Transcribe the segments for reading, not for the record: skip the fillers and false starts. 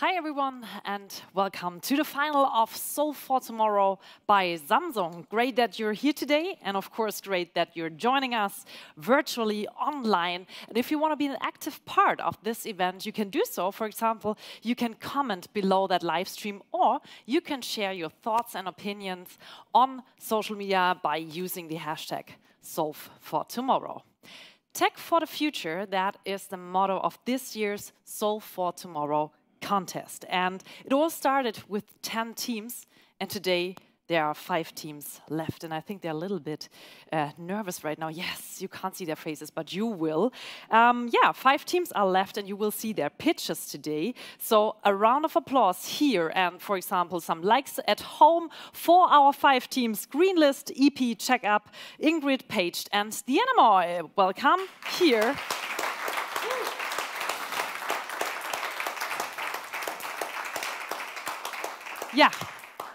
Hi everyone and welcome to the final of Solve for Tomorrow by Samsung. Great that you're here today and of course great that you're joining us virtually online. And if you want to be an active part of this event, you can do so. For example, you can comment below that live stream or you can share your thoughts and opinions on social media by using the hashtag Solve for Tomorrow. Tech for the Future, that is the motto of this year's Solve for Tomorrow contest. And it all started with 10 teams, and today there are 5 teams left. And I think they're a little bit nervous right now. Yes, you can't see their faces, but you will. 5 teams are left, and you will see their pitches today. So a round of applause here, and for example, some likes at home for our 5 teams: Greenlist, EP, Checkup, Ingrid, Paged, and the Animo. Welcome here. Yeah,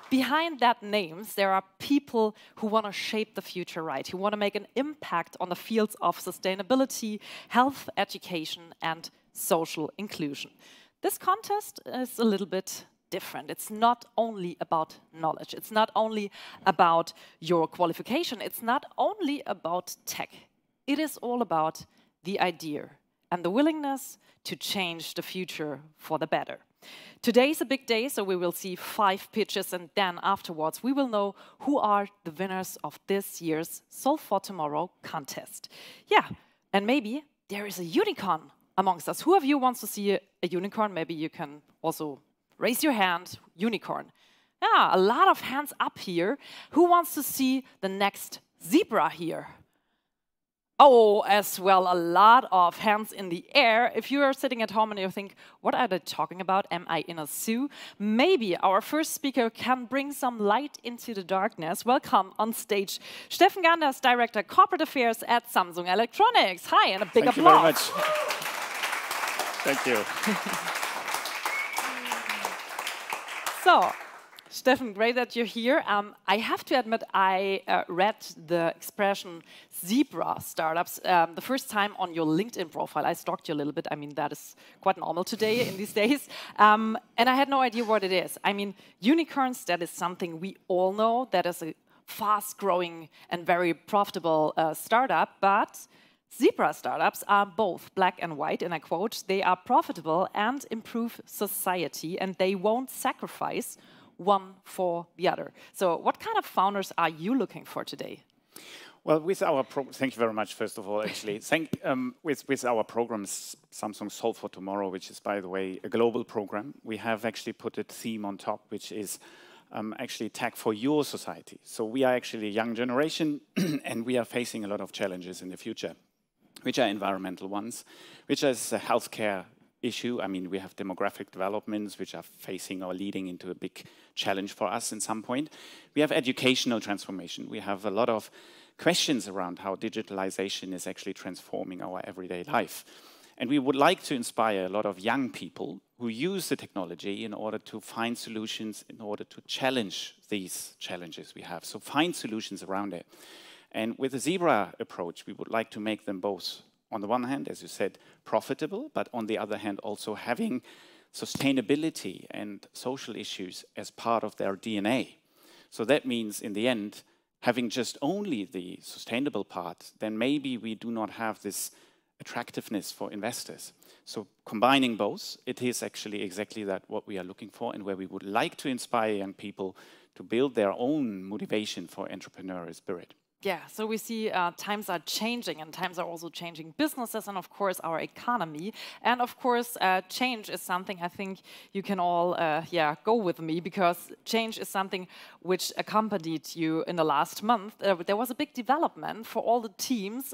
behind that names, there are people who want to shape the future right, who want to make an impact on the fields of sustainability, health, education, and social inclusion. This contest is a little bit different. It's not only about knowledge. It's not only about your qualification. It's not only about tech. It is all about the idea and the willingness to change the future for the better. Today is a big day, so we will see 5 pitches, and then afterwards we will know who are the winners of this year's Solve for Tomorrow contest. Yeah, and maybe there is a unicorn amongst us. Who of you wants to see a unicorn? Maybe you can also raise your hand. Unicorn. Yeah, a lot of hands up here. Who wants to see the next zebra here? Oh, as well, a lot of hands in the air. If you are sitting at home and you think, what are they talking about? Am I in a zoo? Maybe our first speaker can bring some light into the darkness. Welcome on stage, Steffen Garner, Director Corporate Affairs at Samsung Electronics. Hi, and a big applause. Thank you very much. Thank you. So, Steffen, great that you're here. I have to admit, I read the expression zebra startups the first time on your LinkedIn profile. I stalked you a little bit. I mean, that is quite normal today in these days. And I had no idea what it is. I mean, unicorns, that is something we all know. That is a fast-growing and very profitable startup. But zebra startups are both black and white, and I quote, they are profitable and improve society, and they won't sacrifice one for the other. So what kind of founders are you looking for today? Well, with our thank you very much, first of all, actually. With our program, Samsung Solve for Tomorrow, which is, by the way, a global program, we have actually put a theme on top, which is actually tech for your society. So we are actually a young generation, and we are facing a lot of challenges in the future, which are environmental ones, which is a healthcare issue. I mean, we have demographic developments which are facing or leading into a big challenge for us in some point. We have educational transformation. We have a lot of questions around how digitalization is actually transforming our everyday life. And we would like to inspire a lot of young people who use the technology in order to find solutions, in order to challenge these challenges we have. So find solutions around it. And with the zebra approach, we would like to make them both, on the one hand, as you said, profitable, but on the other hand, also having sustainability and social issues as part of their DNA. So that means, in the end, having just only the sustainable part, then maybe we do not have this attractiveness for investors. So combining both, it is actually exactly that what we are looking for, and where we would like to inspire young people to build their own motivation for entrepreneurial spirit. Yeah, so we see times are changing, and times are also changing businesses and, of course, our economy. And, of course, change is something I think you can all, go with me, because change is something which accompanied you in the last month. There was a big development for all the teams.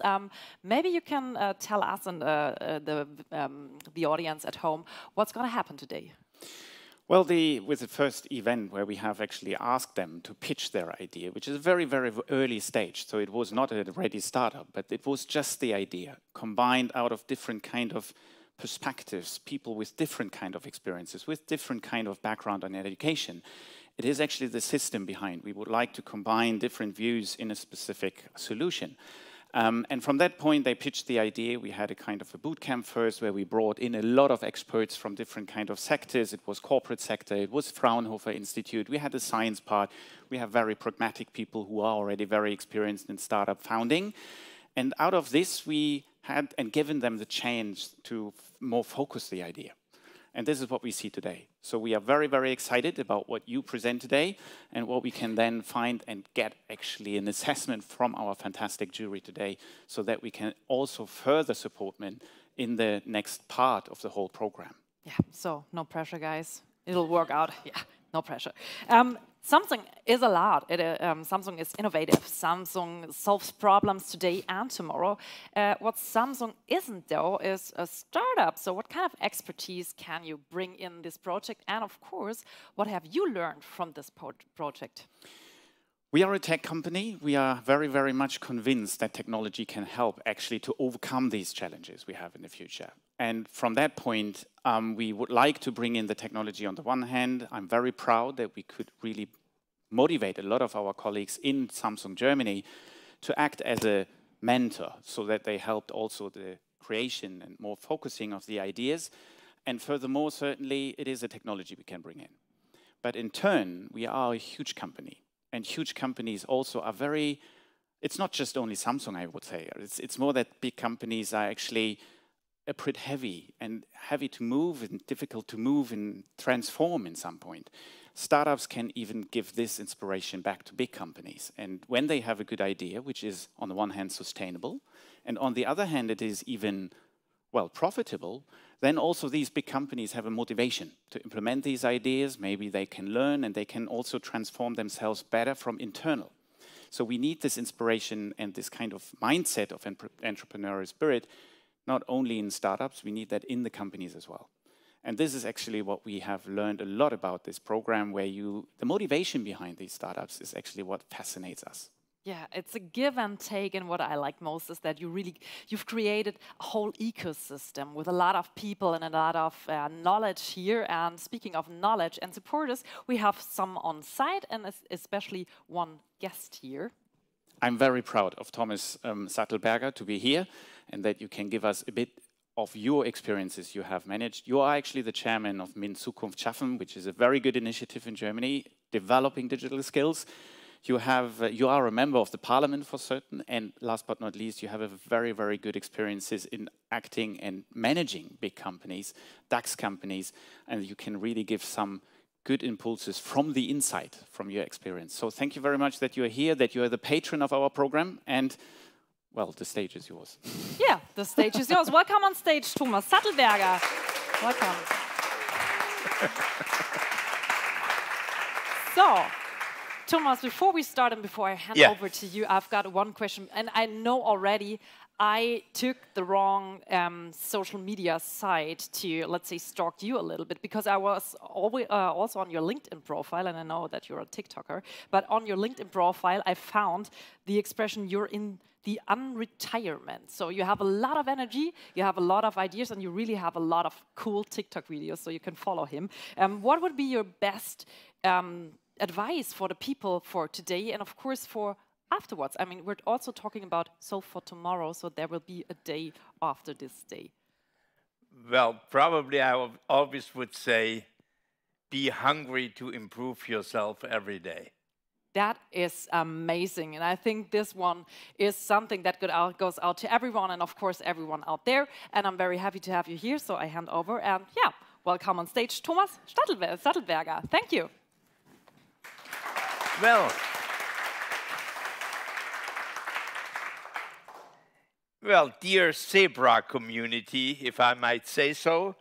Maybe you can tell us and the audience at home what's going to happen today. Well, with the first event where we have actually asked them to pitch their idea, which is a very, very early stage. So it was not a ready startup, but it was just the idea, combined out of different kind of perspectives, people with different kind of experiences, with different kind of background and education. It is actually the system behind. We would like to combine different views in a specific solution. And from that point, they pitched the idea. We had a kind of a boot camp first where we brought in a lot of experts from different kind of sectors. It was corporate sector, it was Fraunhofer Institute. We had a science part. We have very pragmatic people who are already very experienced in startup founding. And out of this, we had and given them the chance to more focus the idea. And this is what we see today. So we are very, very excited about what you present today and what we can then find and get actually an assessment from our fantastic jury today so that we can also further support them in the next part of the whole program. Yeah, so no pressure, guys. It'll work out. Yeah, no pressure. Samsung is a lot. Samsung is innovative. Samsung solves problems today and tomorrow. What Samsung isn't, though, is a startup. So what kind of expertise can you bring in this project? And of course, what have you learned from this project? We are a tech company. We are very, very much convinced that technology can help actually to overcome these challenges we have in the future. And from that point, we would like to bring in the technology on the one hand. I'm very proud that we could really motivate a lot of our colleagues in Samsung Germany to act as a mentor so that they helped also the creation and more focusing of the ideas. And furthermore, certainly, it is a technology we can bring in. But in turn, we are a huge company. And huge companies also are very, it's not just only Samsung, I would say. It's more that big companies are actually a bit heavy to move and difficult to move and transform in some point. Startups can even give this inspiration back to big companies. And when they have a good idea, which is on the one hand sustainable, and on the other hand it is even, well, profitable, then also these big companies have a motivation to implement these ideas. Maybe they can learn and they can also transform themselves better from internal. So we need this inspiration and this kind of mindset of entrepreneurial spirit, not only in startups, we need that in the companies as well. And this is actually what we have learned a lot about this program, where the motivation behind these startups is actually what fascinates us. Yeah, it's a give and take, and what I like most is that you've created a whole ecosystem with a lot of people and a lot of knowledge here. And speaking of knowledge and supporters, we have some on site and especially one guest here. I'm very proud of Thomas Sattelberger to be here and that you can give us a bit of your experiences you have managed. You are actually the chairman of Zukunft schaffen, which is a very good initiative in Germany, developing digital skills. You are a member of the parliament for certain, and last but not least, you have a very, very good experiences in acting and managing big companies, DAX companies, and you can really give some good impulses from the inside, from your experience. So thank you very much that you are here, that you are the patron of our program, and well, the stage is yours. Yeah, the stage is yours. Welcome on stage, Thomas Sattelberger. Welcome. So, Thomas, before we start and before I hand over to you, I've got one question. And I know already I took the wrong social media site to, let's say, stalk you a little bit, because I was also on your LinkedIn profile, and I know that you're a TikToker, but on your LinkedIn profile, I found the expression you're in the unretirement. So you have a lot of energy, you have a lot of ideas, and you really have a lot of cool TikTok videos, so you can follow him. What would be your best advice for the people for today and, of course, for afterwards? I mean, we're also talking about Solve for Tomorrow, so there will be a day after this day. Well, probably I always would say, be hungry to improve yourself every day. That is amazing. And I think this one is something that goes out to everyone and, of course, everyone out there. And I'm very happy to have you here, so I hand over. And yeah, welcome on stage, Thomas Sattelberger. Thank you. Well, dear Zebra community, if I might say so,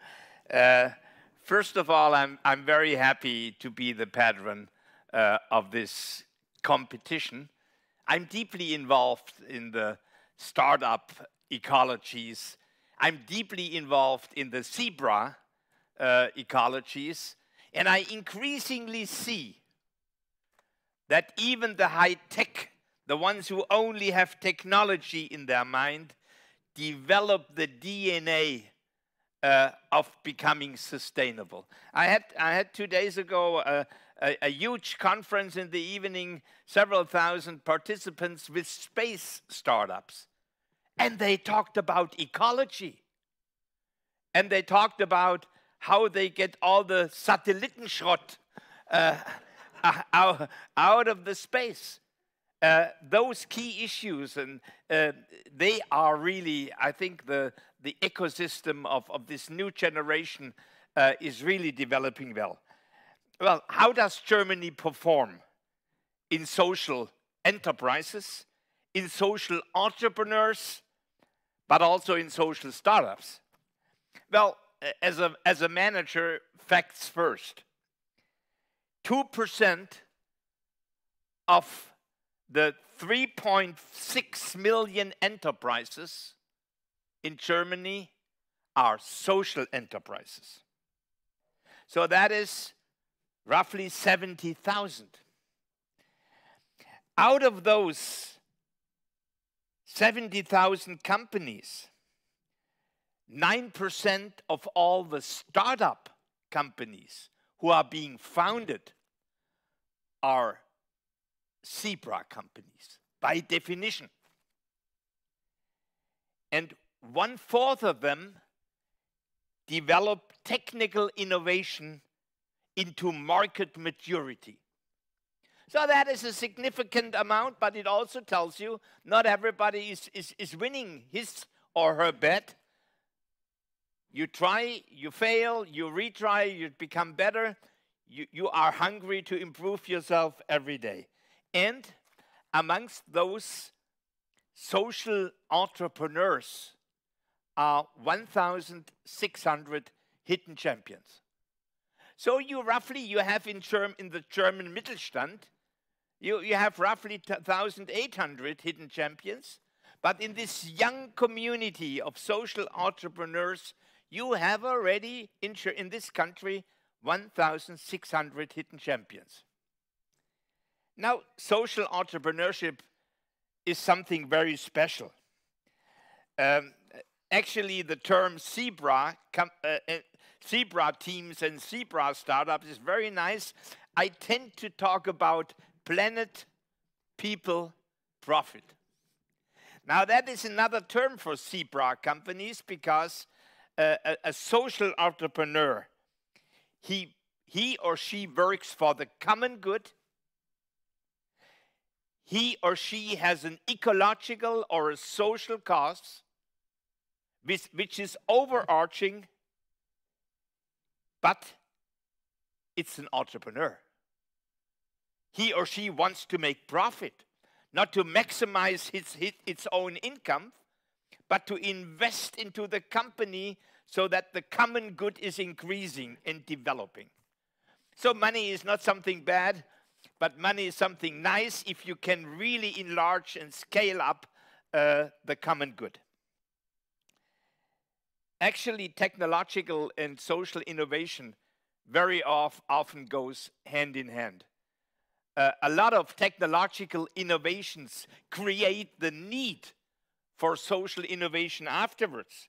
first of all, I'm very happy to be the patron of this competition. I'm deeply involved in the startup ecologies. I'm deeply involved in the Zebra ecologies, and I increasingly see that even the high-tech, the ones who only have technology in their mind, develop the DNA of becoming sustainable. I had 2 days ago a huge conference in the evening, several thousand participants with space startups. And they talked about ecology. And they talked about how they get all the Satellitenschrott out of the space. Those key issues, and they are really, I think, the ecosystem of this new generation is really developing well. Well, how does Germany perform in social enterprises, in social entrepreneurs, but also in social startups? Well, as a manager, facts first. 2% of the 3.6 million enterprises in Germany are social enterprises. So that is roughly 70,000. Out of those 70,000 companies, 9% of all the startup companies who are being founded are zebra companies, by definition. And 1/4 of them develop technical innovation into market maturity. So that is a significant amount, but it also tells you not everybody is winning his or her bet. You try, you fail, you retry, you become better. You are hungry to improve yourself every day. And amongst those social entrepreneurs are 1,600 hidden champions. So you have in the German Mittelstand, you have roughly 1,800 hidden champions. But in this young community of social entrepreneurs, you have already in this country 1,600 hidden champions. Now, social entrepreneurship is something very special. Actually, the term zebra teams and zebra startups is very nice. I tend to talk about planet, people, profit. Now, that is another term for zebra companies because a social entrepreneur, he or she works for the common good. He or she has an ecological or a social cause which is overarching, but it's an entrepreneur. He or she wants to make profit, not to maximize its own income, but to invest into the company so that the common good is increasing and developing. So money is not something bad, but money is something nice if you can really enlarge and scale up the common good. Actually, technological and social innovation very often goes hand in hand. A lot of technological innovations create the need for social innovation afterwards.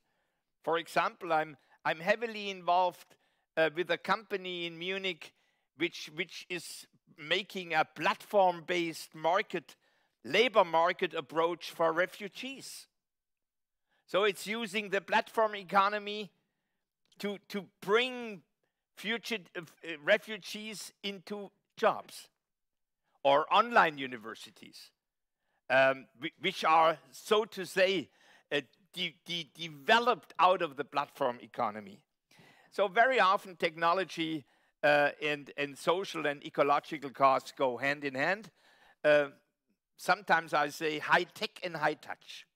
For example, I'm heavily involved with a company in Munich which is making a platform-based labor market approach for refugees. So it's using the platform economy to bring future refugees into jobs, or online universities, which are, so to say, developed out of the platform economy. So very often technology and social and ecological costs go hand in hand. Sometimes I say high tech and high touch.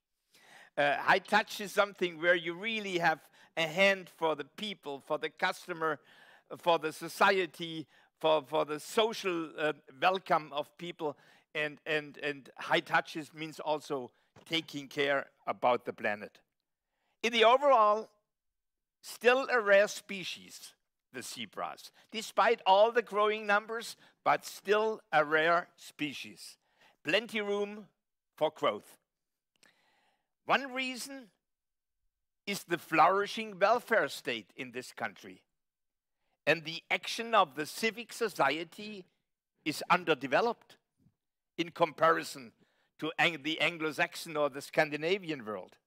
High touch is something where you really have a hand for the people, for the customer, for the society, for the social welcome of people, and high touches means also taking care about the planet. In the overall, still a rare species, the zebras, despite all the growing numbers, but still a rare species. Plenty room for growth. One reason is the flourishing welfare state in this country. And the action of the civic society is underdeveloped in comparison to the Anglo-Saxon or the Scandinavian world.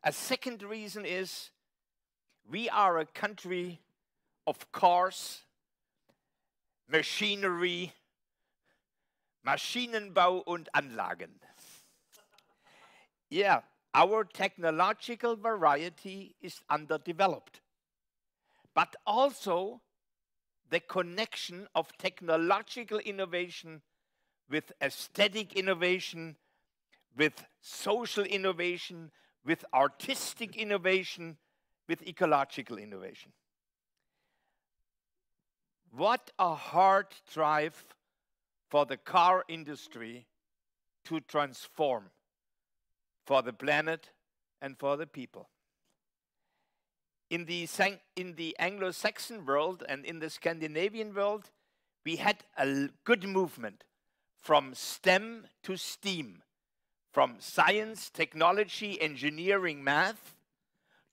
A second reason is we are a country of cars, machinery, Maschinenbau und Anlagen. Yeah, our technological variety is underdeveloped. But also the connection of technological innovation with aesthetic innovation, with social innovation, with artistic innovation, with ecological innovation. What a hard drive for the car industry to transform for the planet and for the people. In the Anglo-Saxon world and in the Scandinavian world, we had a good movement from STEM to STEAM, from science, technology, engineering, math,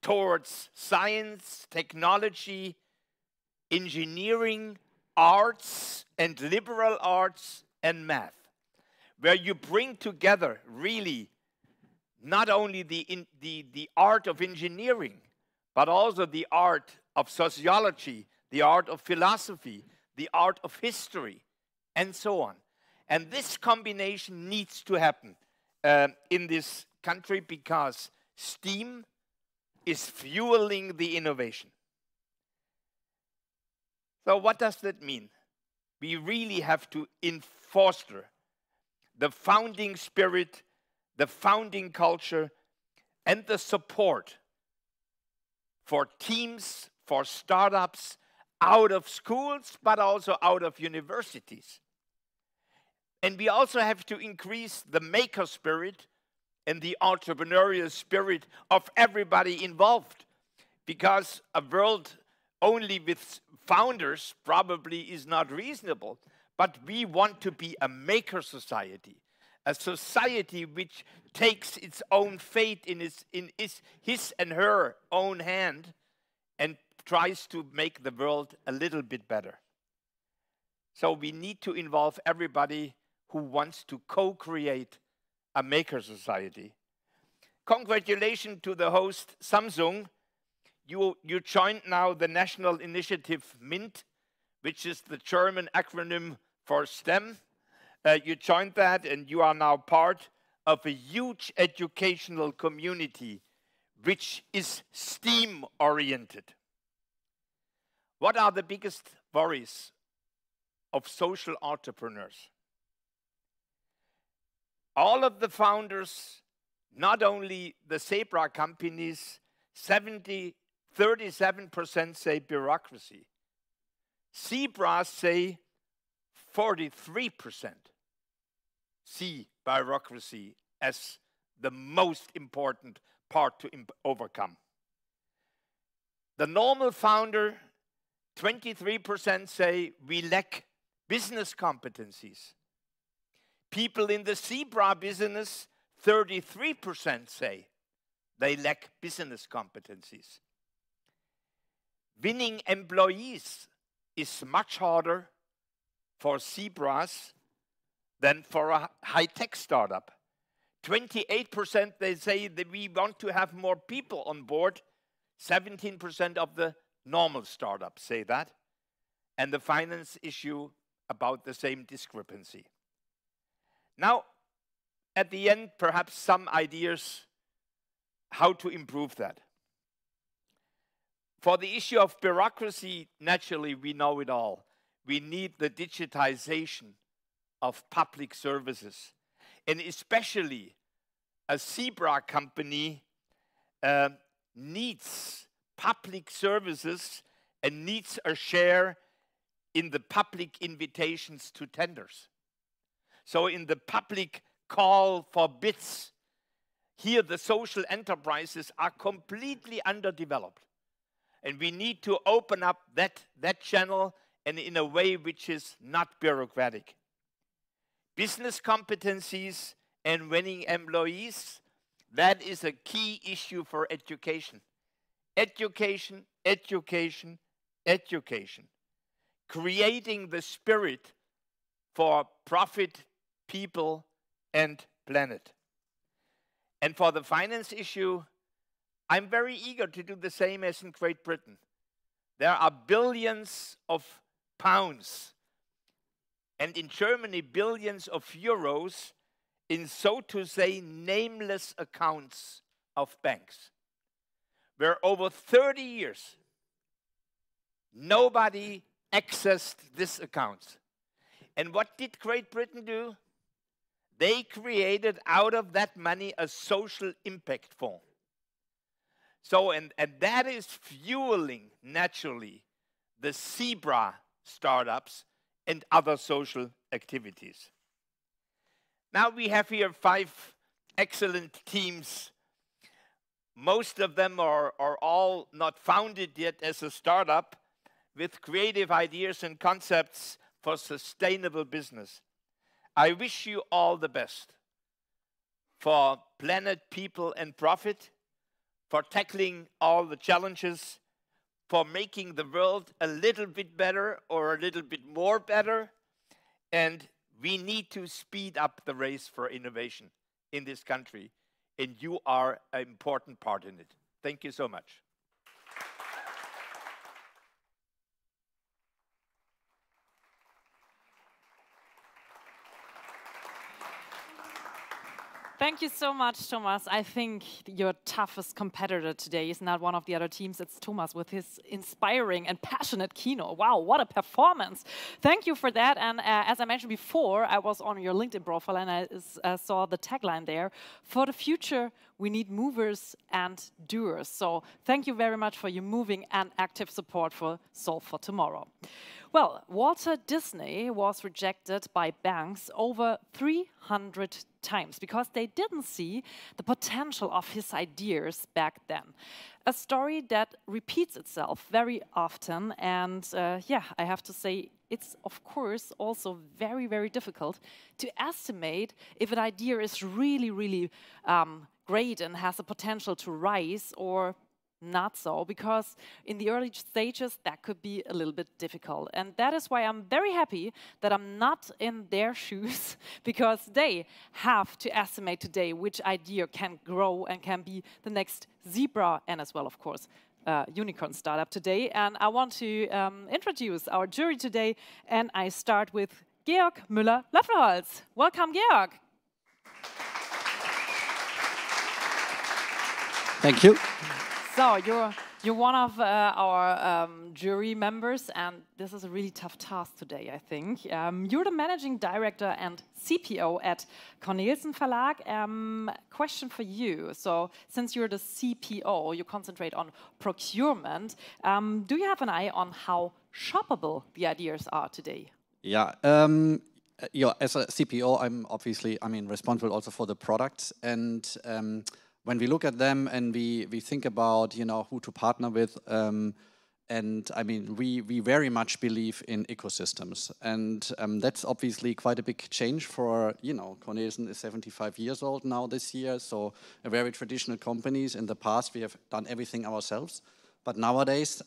towards science, technology, engineering, arts, and liberal arts and math, where you bring together really not only the art of engineering, but also the art of sociology, the art of philosophy, the art of history, and so on. And this combination needs to happen in this country because STEAM is fueling the innovation. So what does that mean? We really have to foster the founding spirit, the founding culture, and the support for teams, for startups, out of schools, but also out of universities. And we also have to increase the maker spirit and the entrepreneurial spirit of everybody involved, because a world only with founders probably is not reasonable. But we want to be a maker society, a society which takes its own fate in his and her own hand and tries to make the world a little bit better. So we need to involve everybody who wants to co-create a maker society. Congratulations to the host, Samsung. You joined now the national initiative MINT, which is the German acronym for STEM. You joined that, and you are now part of a huge educational community which is STEAM-oriented. What are the biggest worries of social entrepreneurs? All of the founders, not only the Zebra companies, 37% say bureaucracy. Zebras say 43% see bureaucracy as the most important part to overcome. The normal founder, 23% say we lack business competencies. People in the Zebra business, 33% say they lack business competencies. Winning employees is much harder for Zebras than for a high-tech startup. 28% they say that we want to have more people on board. 17% of the normal startups say that. And the finance issue about the same discrepancy. Now, at the end, perhaps some ideas how to improve that. For the issue of bureaucracy, naturally, we know it all. We need the digitization of public services. And especially a Zebra company needs public services and needs a share in the public invitations to tenders. So in the public call for bids, here the social enterprises are completely underdeveloped. And we need to open up that channel, and in a way which is not bureaucratic. Business competencies and winning employees, that is a key issue for education. Education, education, education. Creating the spirit for profit, people, and planet. And for the finance issue, I'm very eager to do the same as in Great Britain. There are billions of pounds, and in Germany, billions of euros in, so to say, nameless accounts of banks, where over 30 years, nobody accessed these accounts. And what did Great Britain do? They created out of that money a social impact fund. So, and that is fueling, naturally, the zebra startups and other social activities. Now we have here 5 excellent teams. Most of them are all not founded yet as a startup, with creative ideas and concepts for sustainable business. I wish you all the best for planet, people, and profit, for tackling all the challenges, for making the world a little bit better or a little bit more better. And we need to speed up the race for innovation in this country. And you are an important part in it. Thank you so much. Thank you so much, Thomas. I think your toughest competitor today is not one of the other teams. It's Thomas with his inspiring and passionate keynote. Wow, what a performance. Thank you for that. And as I mentioned before, I was on your LinkedIn profile and I saw the tagline there. For the future, we need movers and doers. So thank you very much for your moving and active support for Solve for Tomorrow. Well, Walter Disney was rejected by banks over 300 times because they didn't see the potential of his ideas back then. A story that repeats itself very often, and yeah, I have to say, it's of course also very, very difficult to estimate if an idea is really, really great and has the potential to rise or not so, because in the early stages that could be a little bit difficult. And that is why I'm very happy that I'm not in their shoes, because they have to estimate today which idea can grow and can be the next zebra and as well, of course, unicorn startup today. And I want to introduce our jury today, and I start with Georg Müller-Löffelholz. Welcome, Georg. Thank you. So you're one of our jury members, and this is a really tough task today, I think. You're the managing director and CPO at Cornelsen Verlag. Question for you. So since you're the CPO, you concentrate on procurement. Do you have an eye on how shoppable the ideas are today? Yeah. As a CPO, I'm obviously, responsible also for the products, and when we look at them and we think about, who to partner with, and we very much believe in ecosystems, and that's obviously quite a big change for, Cornelsen is 75 years old now this year, so a very traditional companies. In the past, we have done everything ourselves, but nowadays,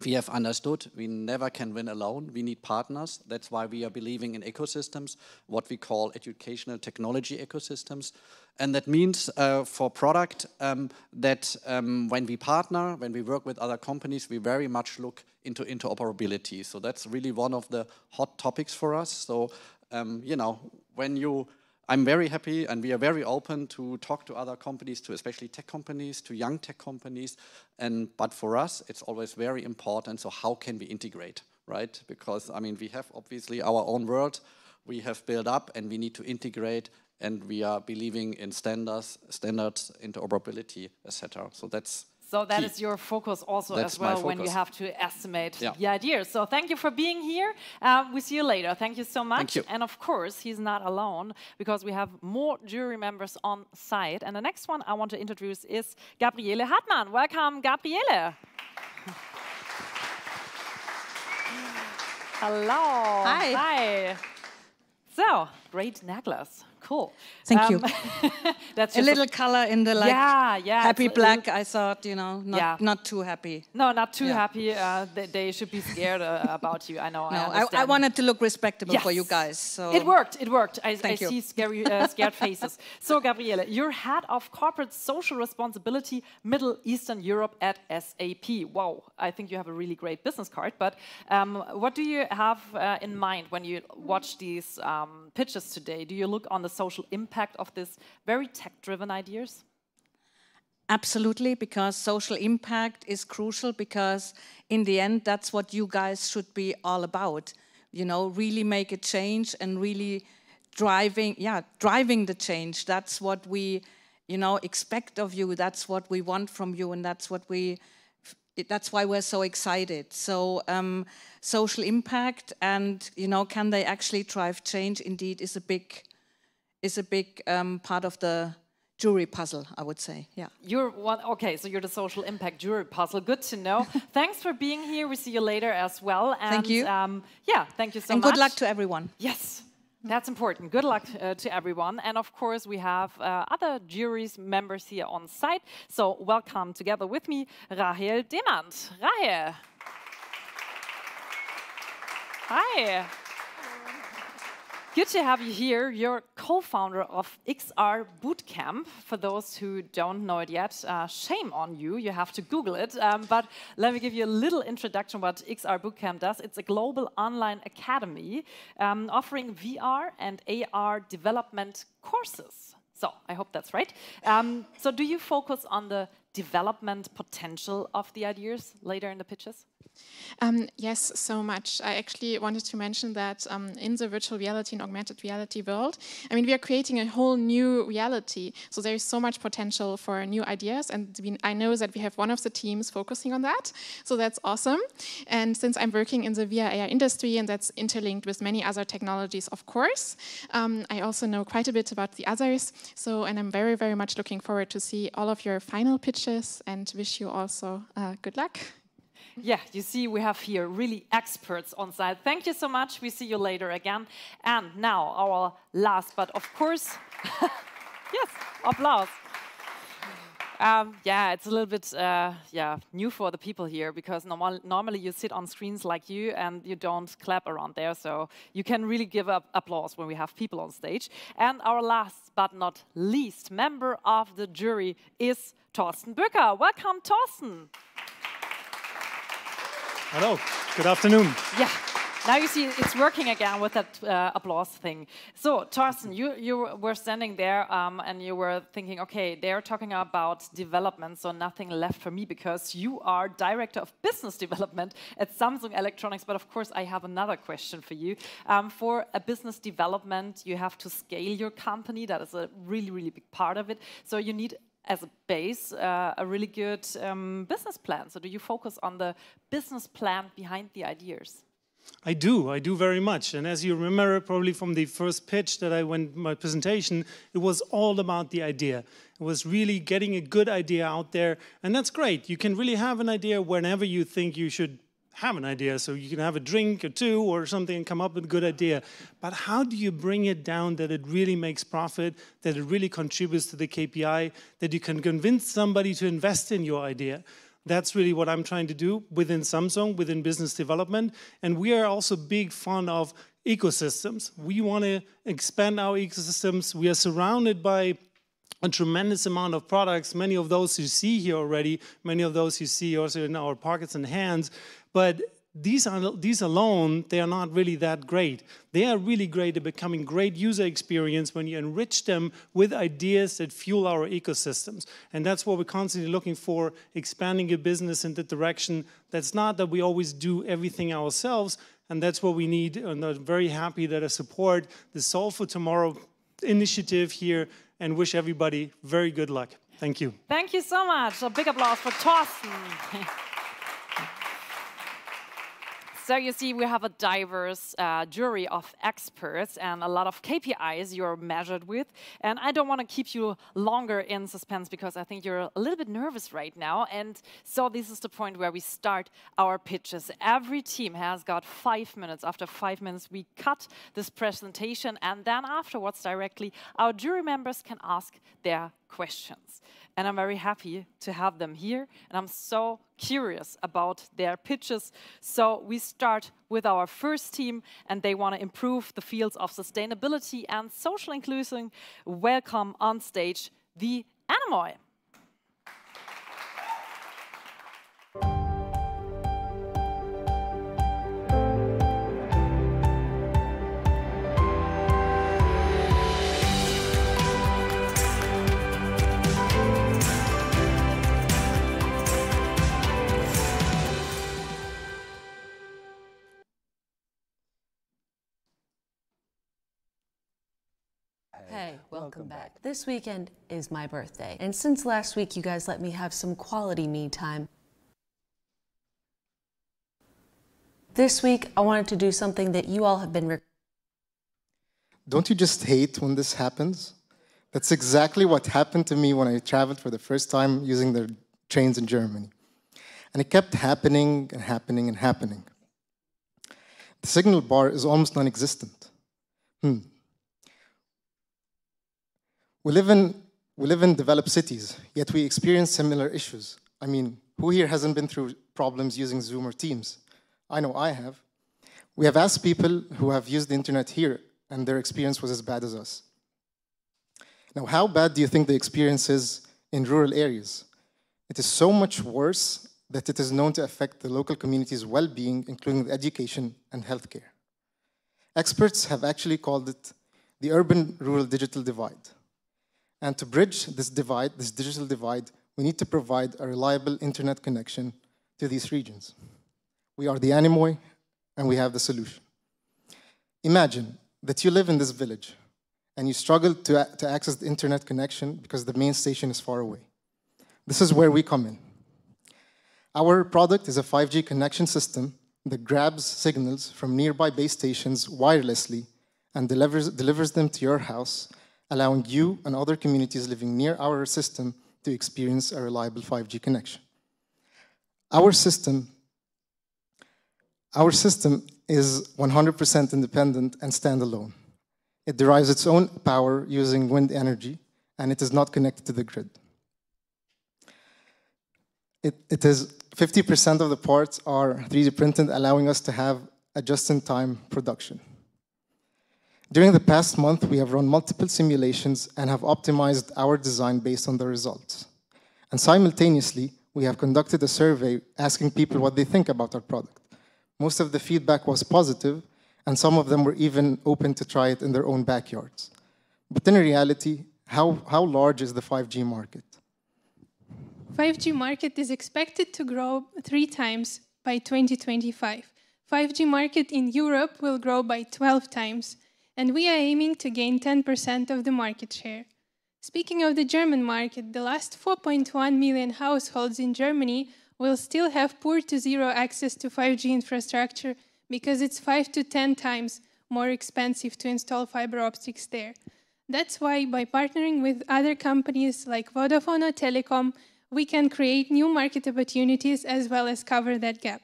we have understood we never can win alone. We need partners. That's why we are believing in ecosystems, what we call educational technology ecosystems. And that means for product that when we partner, when we work with other companies, we very much look into interoperability. So that's really one of the hot topics for us. So, I'm very happy, and we are very open to talk to other companies, to especially tech companies, to young tech companies. But for us, it's always very important. So how can we integrate, right? Because we have obviously our own world we have built up, and we need to integrate. And we are believing in standards, interoperability, etc. So that's. So that is your focus also as well when you have to estimate the ideas. So thank you for being here. We see you later. Thank you so much. Thank you. And of course, he's not alone, because we have more jury members on site. And the next one I want to introduce is Gabriele Hartmann. Welcome, Gabriele. Hello. Hi. Hi. So, great necklace. Cool. Thank you. That's A little color in the happy black. I thought, not too happy. No, not too happy. They should be scared about you. I know. No, I wanted to look respectable for you guys. So it worked. It worked. I see scared faces. So, Gabriele, you're head of corporate social responsibility, Middle Eastern Europe at SAP. Wow, I think you have a really great business card. But what do you have in mind when you watch these pitches today? Do you look on the social impact of this very tech-driven ideas? Absolutely, because social impact is crucial, because in the end, that's what you guys should be all about. Really make a change and really driving the change. That's what we, expect of you. That's what we want from you, and that's why we're so excited. So social impact and, can they actually drive change? Indeed, is a big part of the jury puzzle, I would say. Yeah. So you're the social impact jury puzzle. Good to know. Thanks for being here. We see you later as well. And, thank you. Thank you so much. And good luck to everyone. Yes. That's important. Good luck to everyone. And of course, we have other jury's members here on site. So welcome together with me, Rahel Demand. Rahel. Hi. Good to have you here. You're co-founder of XR Bootcamp. For those who don't know it yet, shame on you. You have to Google it. But let me give you a little introduction what XR Bootcamp does. It's a global online academy offering VR and AR development courses. So I hope that's right. So do you focus on the development potential of the ideas later in the pitches? Yes, so much. I actually wanted to mention that in the virtual reality and augmented reality world, we are creating a whole new reality. So there is so much potential for new ideas, and I know that we have one of the teams focusing on that. So that's awesome. And since I'm working in the VR AR industry, and that's interlinked with many other technologies, of course, I also know quite a bit about the others. So, and I'm very, very much looking forward to see all of your final pitches, and wish you also good luck. Yeah, you see, we have here really experts on site. Thank you so much. We see you later again. And now our last, but of course, yes, applause. It's a little bit new for the people here, because normally you sit on screens like you and you don't clap around there. So you can really give up applause when we have people on stage. And our last but not least member of the jury is Torstenberger. Welcome, Torsten. Hello, good afternoon. Yeah, now you see it's working again with that applause thing. So, Torsten, you were standing there and you were thinking, okay, they're talking about development, so nothing left for me, because you are Director of Business Development at Samsung Electronics. But of course, I have another question for you. For a business development, you have to scale your company. That is a really, really big part of it. So you need, as a base, a really good business plan. So do you focus on the business plan behind the ideas? I do very much. And as you remember probably from the first pitch that I went my presentation, it was all about the idea. It was really getting a good idea out there. And that's great. You can really have an idea whenever you think you should have an idea. So you can have a drink or two or something and come up with a good idea. But how do you bring it down that it really makes profit, that it really contributes to the KPI, that you can convince somebody to invest in your idea? That's really what I'm trying to do within Samsung, within business development. And we are also big fan of ecosystems. We want to expand our ecosystems. We are surrounded by a tremendous amount of products, many of those you see here already, many of those you see also in our pockets and hands. But these alone, they are not really that great. They are really great at becoming great user experience when you enrich them with ideas that fuel our ecosystems. And that's what we're constantly looking for, expanding a business in the direction. That's not that we always do everything ourselves, and that's what we need. And I'm very happy that I support the Solve for Tomorrow initiative here, and wish everybody very good luck. Thank you. Thank you so much. A big applause for Torsten. So you see, we have a diverse jury of experts and a lot of KPIs you're measured with. And I don't want to keep you longer in suspense because I think you're a little bit nervous right now. And so this is the point where we start our pitches. Every team has got 5 minutes. After 5 minutes, we cut this presentation. And then afterwards, directly, our jury members can ask their questions. And I'm very happy to have them here. And I'm so curious about their pitches. So we start with our first team, and they want to improve the fields of sustainability and social inclusion. Welcome on stage, the Anemoy. Hey, welcome back. This weekend is my birthday, and since last week you guys let me have some quality me time, this week I wanted to do something that you all have been Don't you just hate when this happens? That's exactly what happened to me when I traveled for the first time using the trains in Germany. And it kept happening and happening and happening. The signal bar is almost non-existent. We live in developed cities, yet we experience similar issues. I mean, who here hasn't been through problems using Zoom or Teams? I know I have. We have asked people who have used the internet here, and their experience was as bad as us. Now, how bad do you think the experience is in rural areas? It is so much worse that it is known to affect the local community's well-being, including education and healthcare. Experts have actually called it the urban-rural digital divide. And to bridge this divide, this digital divide, we need to provide a reliable internet connection to these regions. We are the Anemoy, and we have the solution. Imagine that you live in this village, and you struggle to access the internet connection because the main station is far away. This is where we come in. Our product is a 5G connection system that grabs signals from nearby base stations wirelessly and delivers them to your house, allowing you and other communities living near our system to experience a reliable 5G connection. Our system is 100% independent and standalone. It derives its own power using wind energy, and it is not connected to the grid. It is 50% of the parts are 3D printed, allowing us to have a just-in-time production. During the past month, we have run multiple simulations and have optimized our design based on the results. And simultaneously, we have conducted a survey asking people what they think about our product. Most of the feedback was positive, and some of them were even open to try it in their own backyards. But in reality, how large is the 5G market? 5G market is expected to grow 3 times by 2025. 5G market in Europe will grow by 12 times. And we are aiming to gain 10% of the market share. Speaking of the German market, the last 4.1 million households in Germany will still have poor to zero access to 5G infrastructure because it's 5 to 10 times more expensive to install fiber optics there. That's why by partnering with other companies like Vodafone or Telecom, we can create new market opportunities as well as cover that gap.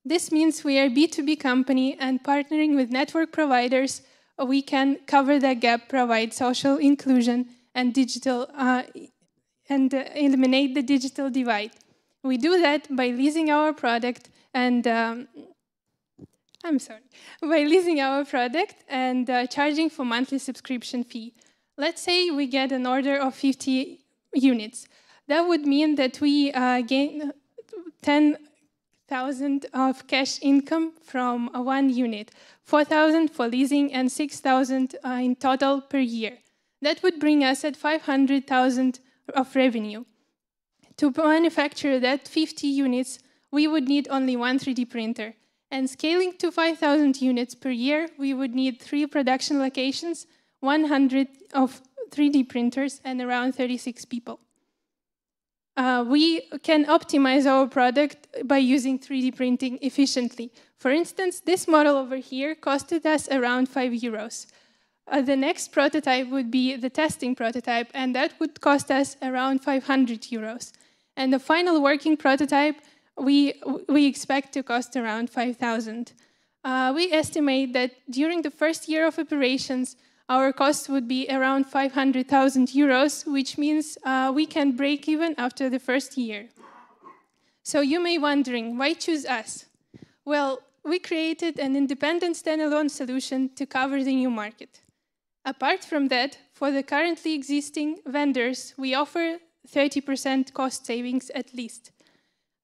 This means we are a B2B company, and partnering with network providers, we can cover that gap, provide social inclusion and digital, eliminate the digital divide. We do that by leasing our product and charging for monthly subscription fee. Let's say we get an order of 50 units. That would mean that we gain 10,000 of cash income from 1 unit, 4,000 for leasing and 6,000 in total per year. That would bring us at 500,000 of revenue. To manufacture that 50 units, we would need only 1 3D printer. And scaling to 5,000 units per year, we would need 3 production locations, 100 of 3D printers, and around 36 people. we can optimize our product by using 3D printing efficiently. For instance, this model over here costed us around €5. The next prototype would be the testing prototype, and that would cost us around €500. And the final working prototype, we expect to cost around 5,000. We estimate that during the first year of operations, our cost would be around €500,000, which means we can break even after the first year. So you may be wondering, why choose us? Well, we created an independent standalone solution to cover the new market. Apart from that, for the currently existing vendors, we offer 30% cost savings at least.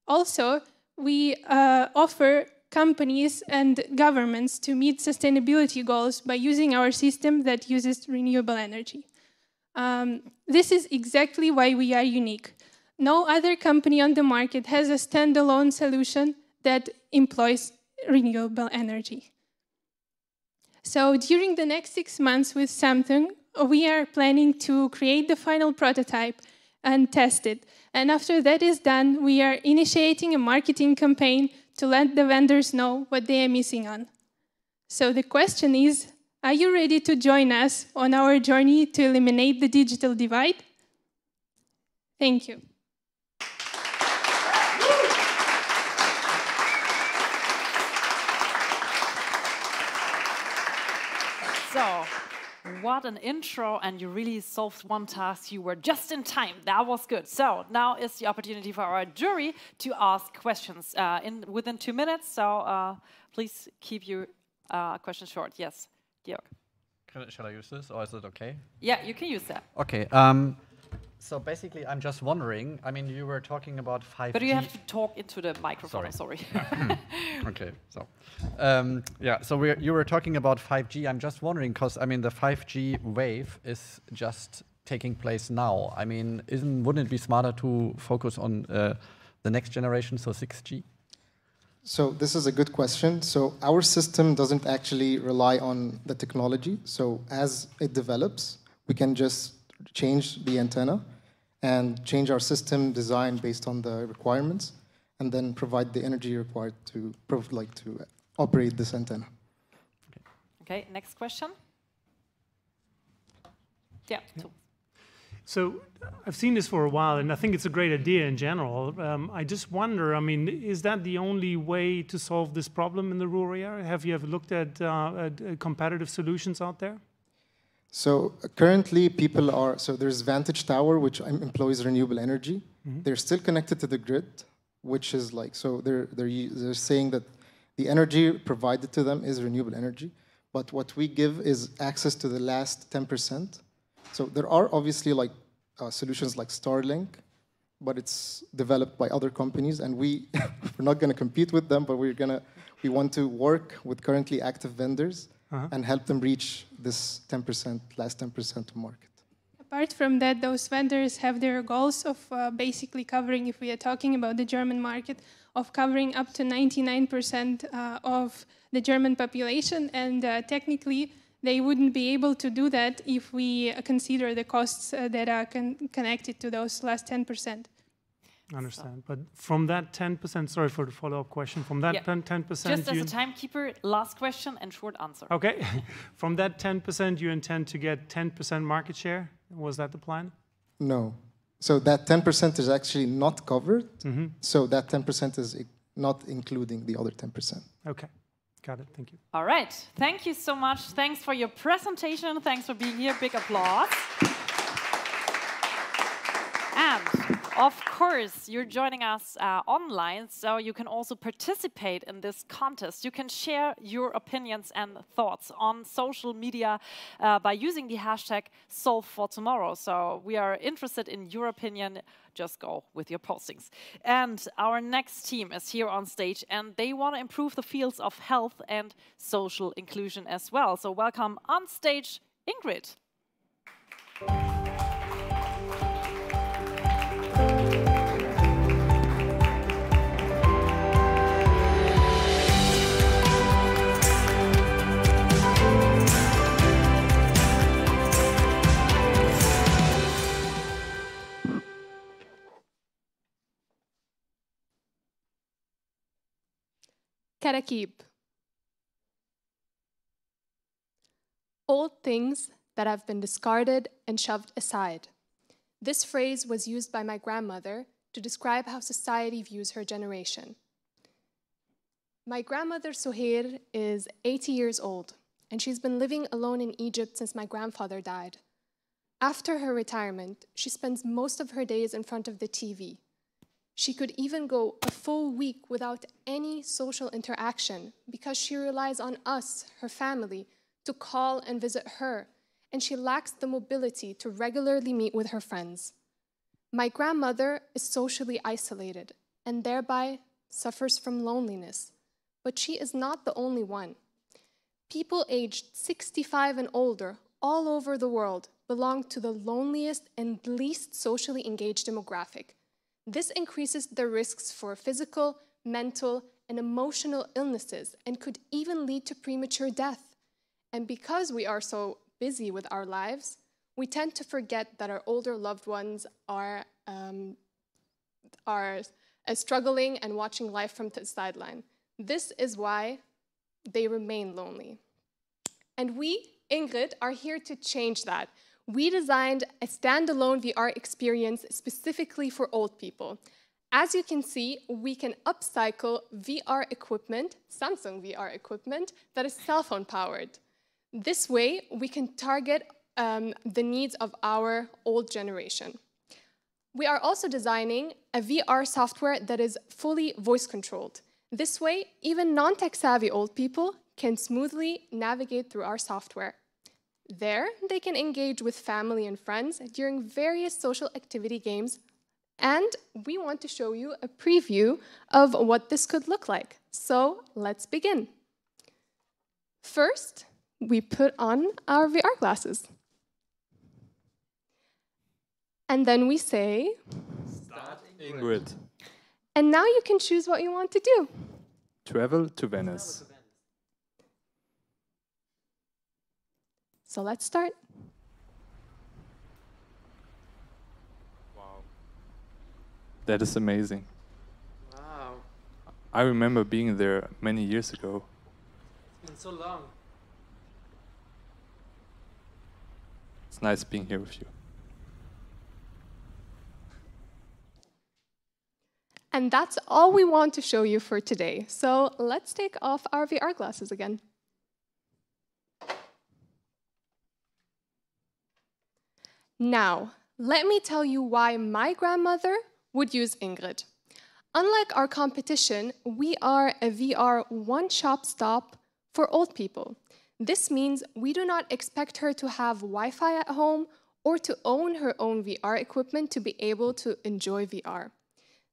Also, we offer companies and governments to meet sustainability goals by using our system that uses renewable energy. This is exactly why we are unique. No other company on the market has a standalone solution that employs renewable energy. So during the next 6 months with Samsung, we are planning to create the final prototype and test it. And after that is done, we are initiating a marketing campaign to let the vendors know what they are missing on. So the question is, are you ready to join us on our journey to eliminate the digital divide? Thank you. So, what an intro, and you really solved one task. You were just in time. That was good. So now is the opportunity for our jury to ask questions within 2 minutes. So please keep your questions short. Yes, Georg. Shall I use this, or is it okay? Yeah, you can use that. Okay. So basically, I'm just wondering, I mean, you were talking about 5G. But you have to talk into the microphone, sorry. Okay, so, yeah, so you were talking about 5G. I'm just wondering, because, I mean, the 5G wave is just taking place now. I mean, wouldn't it be smarter to focus on the next generation, so 6G? So this is a good question. So our system doesn't actually rely on the technology. So as it develops, we can just change the antenna and change our system design based on the requirements, and then provide the energy required to operate this antenna. Okay, next question. Yeah. So I've seen this for a while, and I think it's a great idea in general. I just wonder, I mean, is that the only way to solve this problem in the rural area? Have you ever looked at competitive solutions out there? So currently there's Vantage Tower, which employs renewable energy. Mm-hmm. They're still connected to the grid, which is so they're saying that the energy provided to them is renewable energy. But what we give is access to the last 10%. So there are obviously solutions like Starlink, but it's developed by other companies, and we're not going to compete with them, but we want to work with currently active vendors and help them reach this 10%, last 10% to market. Apart from that, those vendors have their goals of basically covering, if we are talking about the German market, of covering up to 99% of the German population, and technically they wouldn't be able to do that if we consider the costs that are connected to those last 10%. I understand. But from that 10%, sorry for the follow-up question, from that 10%... Just as a timekeeper, last question and short answer. Okay. From that 10%, you intend to get 10% market share? Was that the plan? No. So that 10% is actually not covered. Mm-hmm. So that 10% is not including the other 10%. Okay. Got it. Thank you. All right. Thank you so much. Thanks for your presentation. Thanks for being here. Big applause. And of course, you're joining us online, so you can also participate in this contest. You can share your opinions and thoughts on social media by using the hashtag #SolveForTomorrow. So we are interested in your opinion. Just go with your postings. And our next team is here on stage, and they want to improve the fields of health and social inclusion as well. So welcome on stage, Ingrid. كراكيب. Old things that have been discarded and shoved aside. This phrase was used by my grandmother to describe how society views her generation. My grandmother Suhair is 80 years old, and she's been living alone in Egypt since my grandfather died. After her retirement, she spends most of her days in front of the TV. She could even go a full week without any social interaction because she relies on us, her family, to call and visit her, and she lacks the mobility to regularly meet with her friends. My grandmother is socially isolated and thereby suffers from loneliness, but she is not the only one. People aged 65 and older all over the world belong to the loneliest and least socially engaged demographic. This increases the risks for physical, mental, and emotional illnesses and could even lead to premature death. And because we are so busy with our lives, we tend to forget that our older loved ones are struggling and watching life from the sideline. This is why they remain lonely. And we, Ingrid, are here to change that. We designed a standalone VR experience specifically for old people. As you can see, we can upcycle VR equipment, Samsung VR equipment, that is cell phone powered. This way, we can target the needs of our old generation. We are also designing a VR software that is fully voice controlled. This way, even non-tech savvy old people can smoothly navigate through our software. There, they can engage with family and friends during various social activity games, and we want to show you a preview of what this could look like. So let's begin. First, we put on our VR glasses. And then we say, Start Ingrid. And now you can choose what you want to do. Travel to Venice. So let's start. Wow. That is amazing. Wow. I remember being there many years ago. It's been so long. It's nice being here with you. And that's all we want to show you for today. So let's take off our VR glasses again. Now, let me tell you why my grandmother would use Ingrid. Unlike our competition, we are a VR one-stop stop for old people. This means we do not expect her to have Wi-Fi at home or to own her own VR equipment to be able to enjoy VR.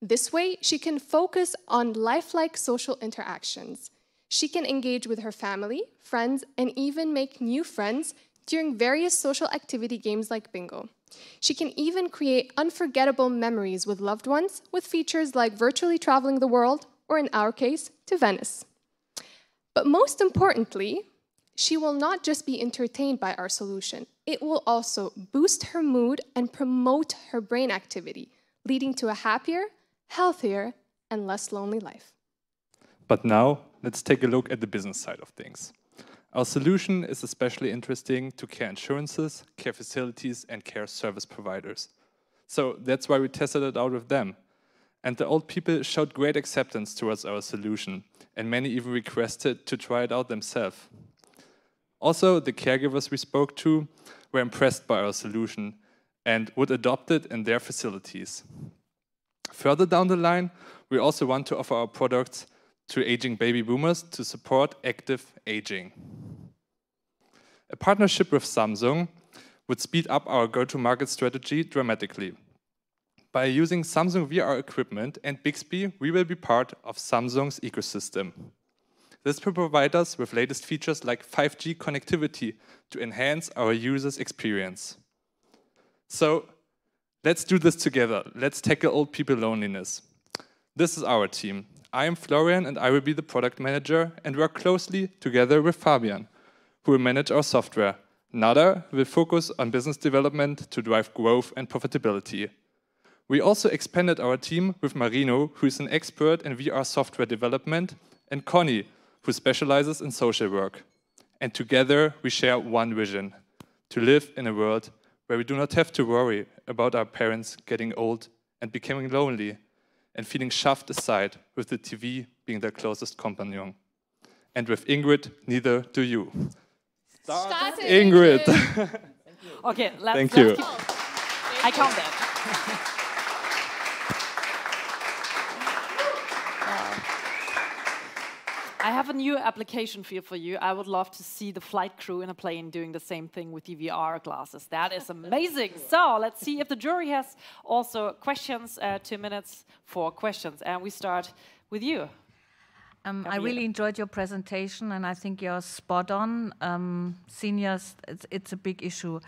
This way, she can focus on lifelike social interactions. She can engage with her family, friends, and even make new friends during various social activity games like bingo. She can even create unforgettable memories with loved ones with features like virtually traveling the world, or in our case, to Venice. But most importantly, she will not just be entertained by our solution. It will also boost her mood and promote her brain activity, leading to a happier, healthier, and less lonely life. But now, let's take a look at the business side of things. Our solution is especially interesting to care insurances, care facilities, and care service providers. So that's why we tested it out with them. And the old people showed great acceptance towards our solution, and many even requested to try it out themselves. Also, the caregivers we spoke to were impressed by our solution and would adopt it in their facilities. Further down the line, we also want to offer our products to aging baby boomers to support active aging. A partnership with Samsung would speed up our go-to-market strategy dramatically. By using Samsung VR equipment and Bixby, we will be part of Samsung's ecosystem. This will provide us with latest features like 5G connectivity to enhance our users' experience. So, let's do this together. Let's tackle old people loneliness. This is our team. I am Florian and I will be the product manager and work closely together with Fabian, who will manage our software. Nada will focus on business development to drive growth and profitability. We also expanded our team with Marino, who is an expert in VR software development and Connie, who specializes in social work. And together we share one vision: to live in a world where we do not have to worry about our parents getting old and becoming lonely and feeling shoved aside, with the TV being their closest companion. And with Ingrid, neither do you. Start it, Ingrid. Okay, let's Thank you. I count that. I have a new application field for you. I would love to see the flight crew in a plane doing the same thing with the VR glasses. That is amazing. So let's see if the jury has also questions. 2 minutes for questions. And we start with you. I really enjoyed your presentation, and I think you're spot on. Seniors, it's a big issue.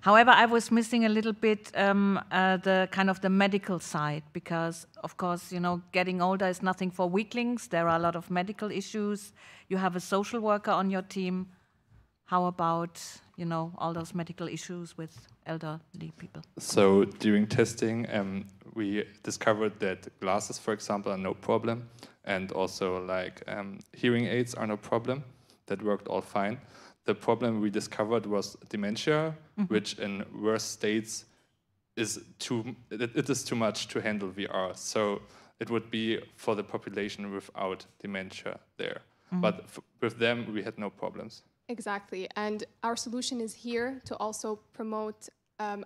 However, I was missing a little bit the kind of the medical side, because, of course, you know, getting older is nothing for weaklings. There are a lot of medical issues. You have a social worker on your team. How about, you know, all those medical issues with elderly people? So during testing, we discovered that glasses, for example, are no problem, and also like hearing aids are no problem. That worked all fine. The problem we discovered was dementia, which in worse states is it is too much to handle VR. So it would be for the population without dementia there. But with them, we had no problems. Exactly. And our solution is here to also promote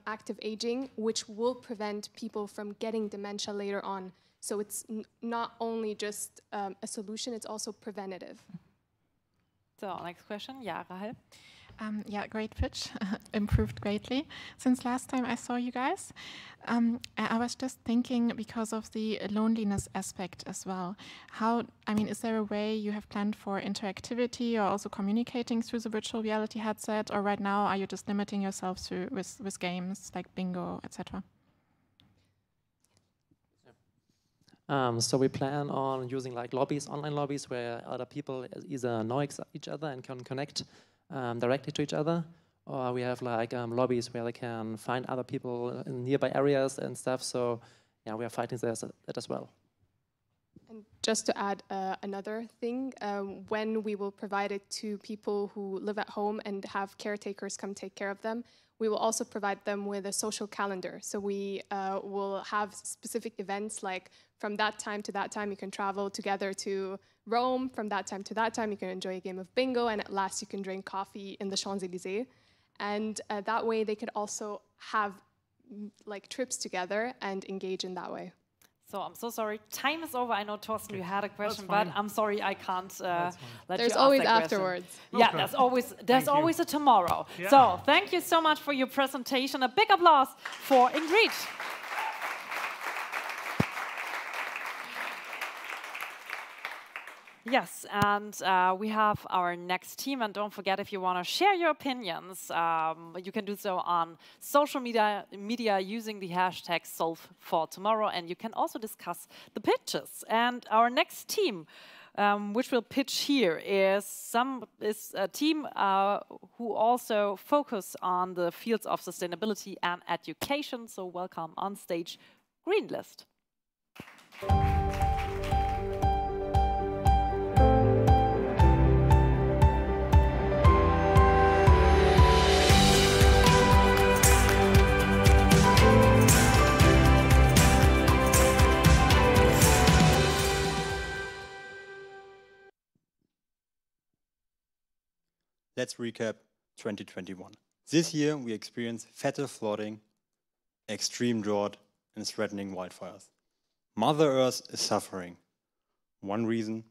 active aging, which will prevent people from getting dementia later on. So it's not only just a solution, it's also preventative. So, next question. Yeah, Rahel. Yeah, great pitch. Improved greatly since last time I saw you guys. I was just thinking, because of the loneliness aspect as well, is there a way you have planned for interactivity or also communicating through the virtual reality headset, or right now are you just limiting yourself to with games like bingo, etc.? So we plan on using like lobbies, online lobbies, where other people either know each other and can connect directly to each other, or we have like lobbies where they can find other people in nearby areas and stuff. So yeah, we are fighting that as well. And just to add another thing, when we will provide it to people who live at home and have caretakers come take care of them, we will also provide them with a social calendar. So we will have specific events, like from that time to that time you can travel together to Rome, from that time to that time you can enjoy a game of bingo, and at last you can drink coffee in the Champs-Élysées. And that way they could also have like trips together and engage in that way. So I'm so sorry. Time is over. I know, Torsten, you had a question, but I'm sorry, I can't let There's you always ask that afterwards. Question. Yeah, there's always a tomorrow. Yeah. So thank you so much for your presentation. A big applause for Ingrid. Yes, and we have our next team, and don't forget, if you want to share your opinions, you can do so on social media using the hashtag #SolveForTomorrow, and you can also discuss the pitches. And our next team, which will pitch here, is a team who also focus on the fields of sustainability and education. So welcome on stage, Green List. Let's recap 2021. This year we experienced fatal flooding, extreme drought, and threatening wildfires. Mother Earth is suffering. One reason: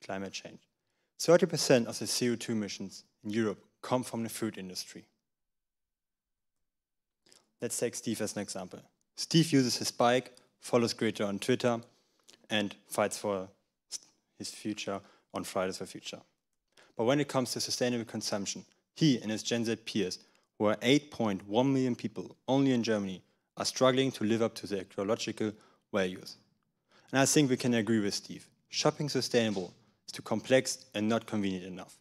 climate change. 30% of the CO2 emissions in Europe come from the food industry. Let's take Steve as an example. Steve uses his bike, follows Greta on Twitter, and fights for his future on Fridays for Future. But when it comes to sustainable consumption, he and his Gen Z peers, who are 8.1 million people only in Germany, are struggling to live up to their ecological values. And I think we can agree with Steve. Shopping sustainable is too complex and not convenient enough.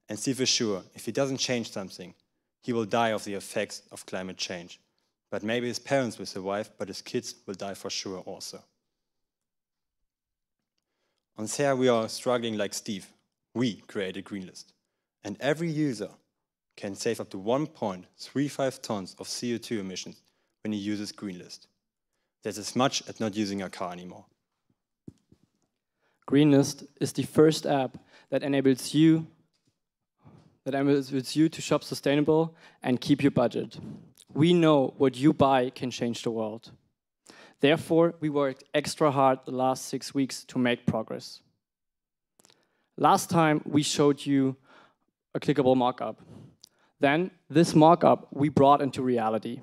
And Steve is sure, if he doesn't change something, he will die of the effects of climate change. But maybe his parents will survive, but his kids will die for sure also. On SEA, we are struggling like Steve. We create a green list. And every user can save up to 1.35 tons of CO2 emissions when he uses green list. That's as much as not using a car anymore. Greenlist is the first app that enables you to shop sustainable and keep your budget. We know what you buy can change the world. Therefore, we worked extra hard the last 6 weeks to make progress. Last time, we showed you a clickable mockup. Then, this mockup we brought into reality.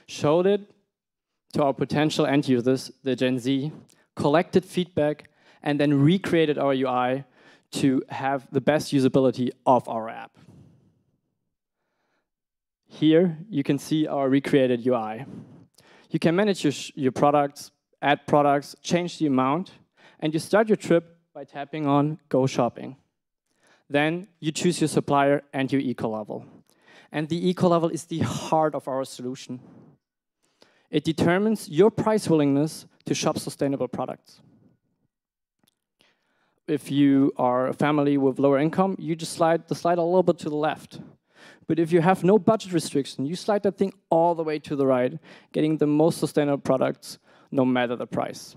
Showed it to our potential end users, the Gen Z, collected feedback, and then recreated our UI to have the best usability of our app. Here, you can see our recreated UI. You can manage your products, add products, change the amount, and you start your trip by tapping on Go Shopping. Then you choose your supplier and your eco level. And the eco level is the heart of our solution. It determines your price willingness to shop sustainable products. If you are a family with lower income, you just slide the slide a little bit to the left. But if you have no budget restriction, you slide that thing all the way to the right, getting the most sustainable products, no matter the price.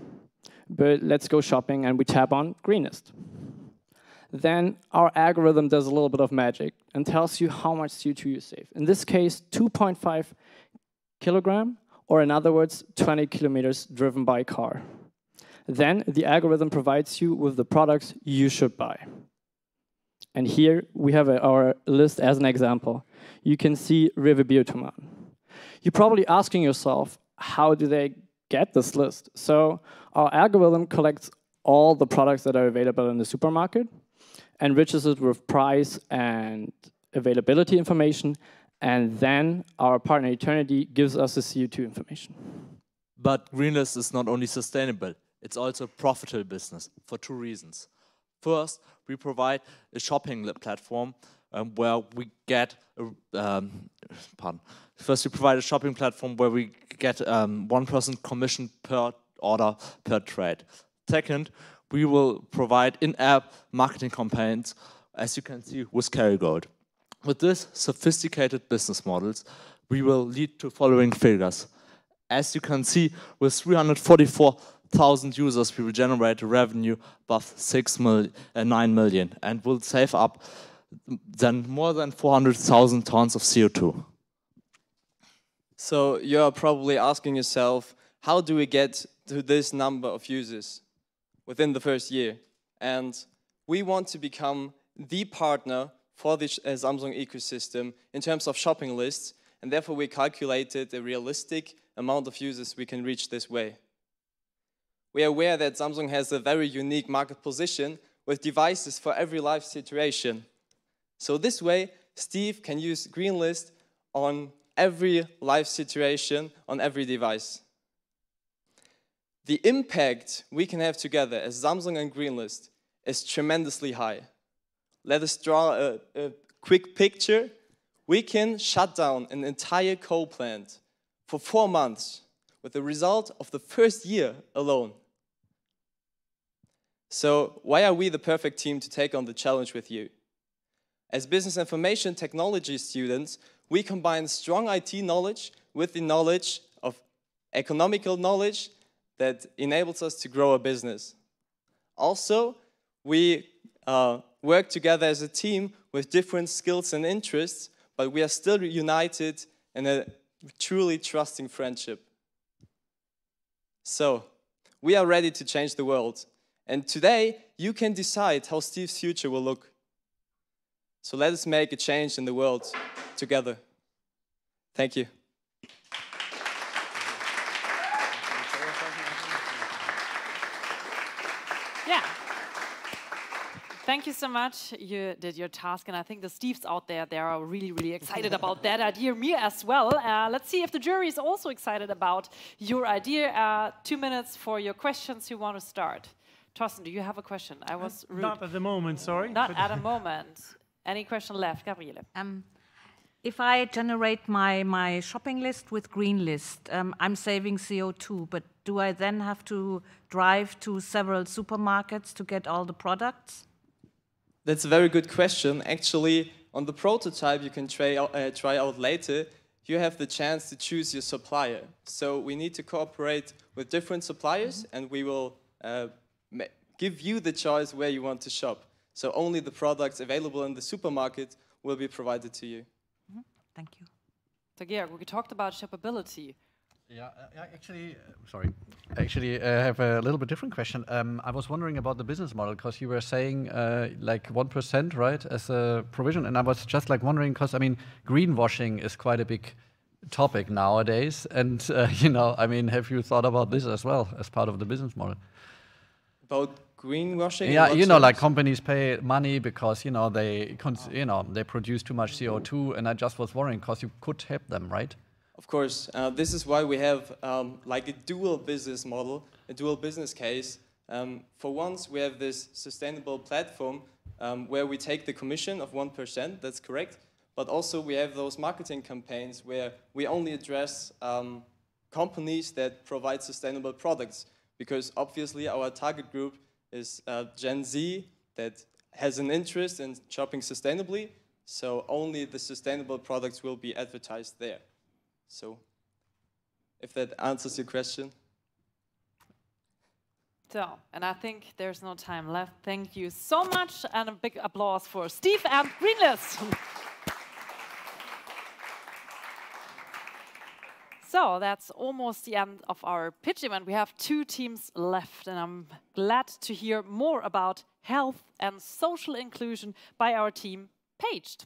But let's go shopping, and we tap on Greenest. Then our algorithm does a little bit of magic and tells you how much CO2 you save. In this case, 2.5 kilogram, or in other words, 20 kilometers driven by car. Then the algorithm provides you with the products you should buy. And here we have our list as an example. You can see River Biotoman. You're probably asking yourself, how do they get this list? So our algorithm collects all the products that are available in the supermarket, enriches it with price and availability information, and then our partner Eternity gives us the CO2 information. But Greenlist is not only sustainable, it's also a profitable business for 2 reasons. First, we provide a shopping platform where we get First, we provide a shopping platform where we get 1% commission per order per trade. Second, we will provide in-app marketing campaigns, as you can see with Kerrygold. With this sophisticated business models, we will lead to following figures. As you can see, with 344,000 users, we will generate a revenue above 9 million and will save up then more than 400,000 tons of CO2. So you're probably asking yourself, how do we get to this number of users within the first year? And we want to become the partner for the Samsung ecosystem in terms of shopping lists, and therefore we calculated a realistic amount of users we can reach this way. We are aware that Samsung has a very unique market position with devices for every life situation. So this way, Steve can use Greenlist on every life situation, on every device. The impact we can have together as Samsung and Greenlist is tremendously high. Let us draw a quick picture. We can shut down an entire coal plant for 4 months with the result of the first year alone. So why are we the perfect team to take on the challenge with you? As business information technology students, we combine strong IT knowledge with the knowledge of economical knowledge that enables us to grow a business. Also, we work together as a team with different skills and interests, but we are still united in a truly trusting friendship. So, we are ready to change the world. And today, you can decide how Steve's future will look. So let us make a change in the world together. Thank you. Yeah. Thank you so much. You did your task, and I think the Steves out there, they are really, really excited about that idea. Me as well. Let's see if the jury is also excited about your idea. 2 minutes for your questions. Who want to start? Torsten, do you have a question? I was rude. Not at the moment, sorry. Not at the moment. Any question left? Gabriele. If I generate my shopping list with Greenlist, I'm saving CO2, but do I then have to drive to several supermarkets to get all the products? That's a very good question. Actually, on the prototype you can try out later, you have the chance to choose your supplier. So we need to cooperate with different suppliers, and we will give you the choice where you want to shop. So only the products available in the supermarket will be provided to you. Thank you. So Georg, we talked about shippability. Yeah, actually, I have a little bit different question. I was wondering about the business model, because you were saying like 1%, right, as a provision, and I was just like wondering, because I mean, greenwashing is quite a big topic nowadays, and you know, I mean, have you thought about this as well as part of the business model? About greenwashing? Yeah, you know, like companies pay money because you know they produce too much CO2, and I just was worrying because you could help them, right? Of course, this is why we have like a dual business model, a dual business case. For once, we have this sustainable platform where we take the commission of 1%, that's correct. But also we have those marketing campaigns where we only address companies that provide sustainable products. Because obviously our target group is Gen Z that has an interest in shopping sustainably. So only the sustainable products will be advertised there. So, if that answers your question. So, and I think there's no time left. Thank you so much, and a big applause for Steve and Greenlist. So, that's almost the end of our pitch event. We have 2 teams left, and I'm glad to hear more about health and social inclusion by our team, Paged.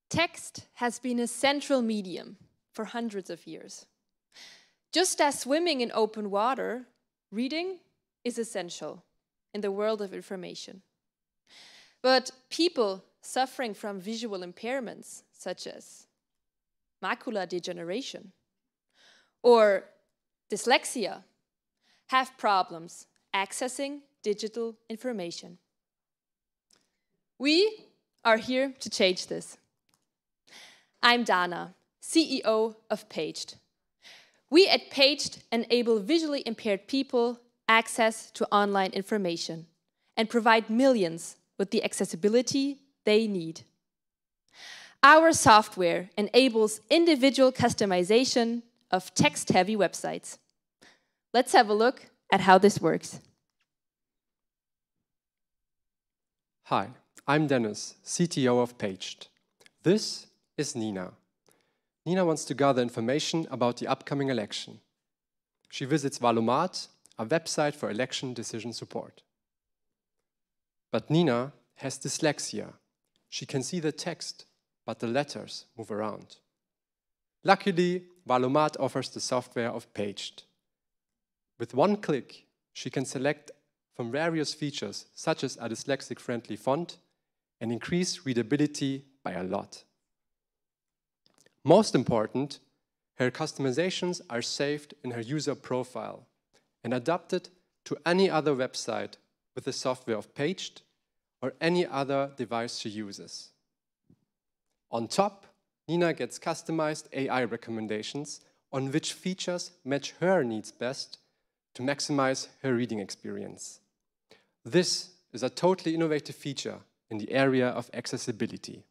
Text has been a central medium for hundreds of years. Just as swimming in open water, reading is essential in the world of information. But people suffering from visual impairments, such as macular degeneration or dyslexia, have problems accessing digital information. We are here to change this. I'm Dana, CEO of Paged. We at Paged enable visually impaired people access to online information and provide millions with the accessibility they need. Our software enables individual customization of text-heavy websites. Let's have a look at how this works. Hi, I'm Dennis, CTO of Paged. This is Nina. Nina wants to gather information about the upcoming election. She visits Valomat, a website for election decision support. But Nina has dyslexia. She can see the text, but the letters move around. Luckily, Valomat offers the software of Paged. With one click, she can select from various features, such as a dyslexic-friendly font, and increase readability by a lot. Most important, her customizations are saved in her user profile and adapted to any other website with the software of Paged or any other device she uses. On top, Nina gets customized AI recommendations on which features match her needs best to maximize her reading experience. This is a totally innovative feature in the area of accessibility.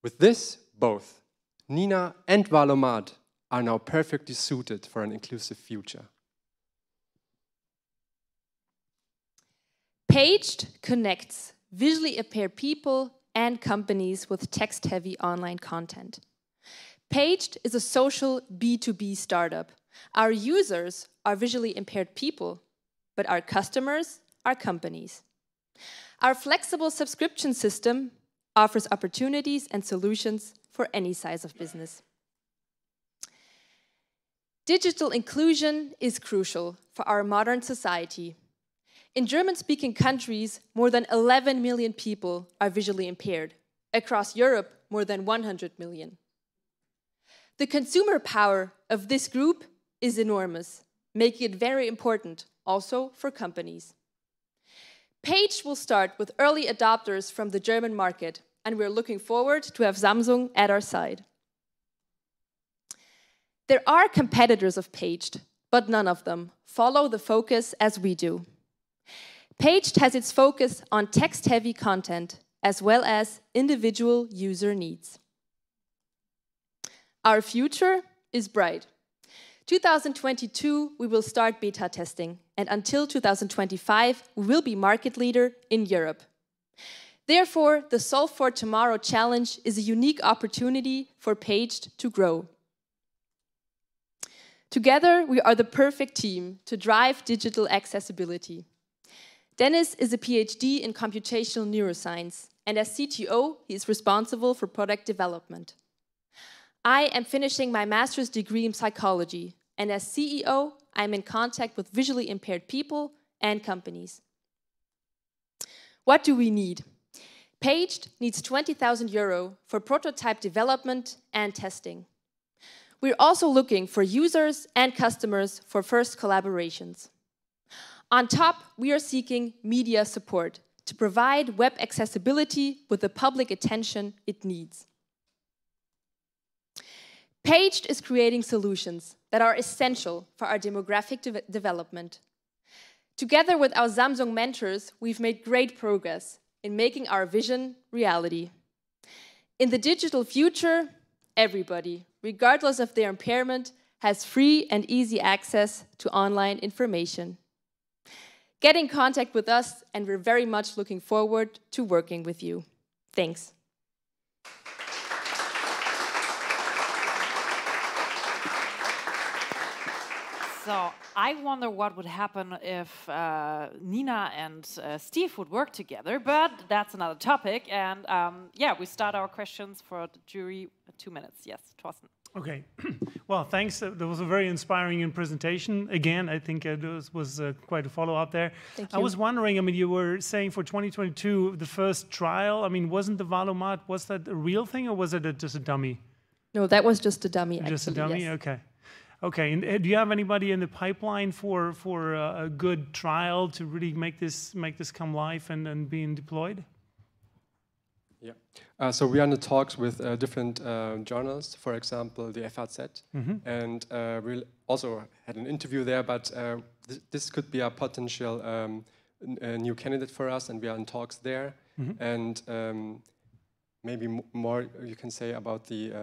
With this, both Nina and Valomat are now perfectly suited for an inclusive future. Paged connects visually impaired people and companies with text-heavy online content. Paged is a social B2B startup. Our users are visually impaired people, but our customers are companies. Our flexible subscription system offers opportunities and solutions for any size of business. Digital inclusion is crucial for our modern society. In German-speaking countries, more than 11 million people are visually impaired. Across Europe, more than 100 million. The consumer power of this group is enormous, making it very important also for companies. Paged will start with early adopters from the German market, and we're looking forward to have Samsung at our side. There are competitors of Paged, but none of them follow the focus as we do. Paged has its focus on text-heavy content as well as individual user needs. Our future is bright. 2022, we will start beta testing, and until 2025, we will be market leader in Europe. Therefore, the Solve for Tomorrow challenge is a unique opportunity for Paged to grow. Together, we are the perfect team to drive digital accessibility. Dennis is a PhD in computational neuroscience, and as CTO, he is responsible for product development. I am finishing my master's degree in psychology, and as CEO, I'm in contact with visually impaired people and companies. What do we need? Paged needs 20,000 euro for prototype development and testing. We're also looking for users and customers for first collaborations. On top, we are seeking media support to provide web accessibility with the public attention it needs. Paged is creating solutions that are essential for our demographic development. Together with our Samsung mentors, we've made great progress in making our vision reality. In the digital future, everybody, regardless of their impairment, has free and easy access to online information. Get in contact with us, and we're very much looking forward to working with you. Thanks. So I wonder what would happen if Nina and Steve would work together, but that's another topic. And yeah, we start our questions for the jury. 2 minutes. Yes, Torsten. Okay. Well, thanks. That was a very inspiring presentation. Again, I think it was quite a follow-up there. Thank you. I was wondering, I mean, you were saying for 2022, the first trial, I mean, wasn't the Valomat, was that a real thing or was it just a dummy? No, that was just a dummy, actually. Just a dummy? Yes. Okay. Okay, and do you have anybody in the pipeline for a good trial to really make this come live and being deployed? Yeah. So we are in the talks with different journals, for example, the FAZ, and we also had an interview there. But this could be a potential new candidate for us, and we are in talks there. And maybe more you can say about the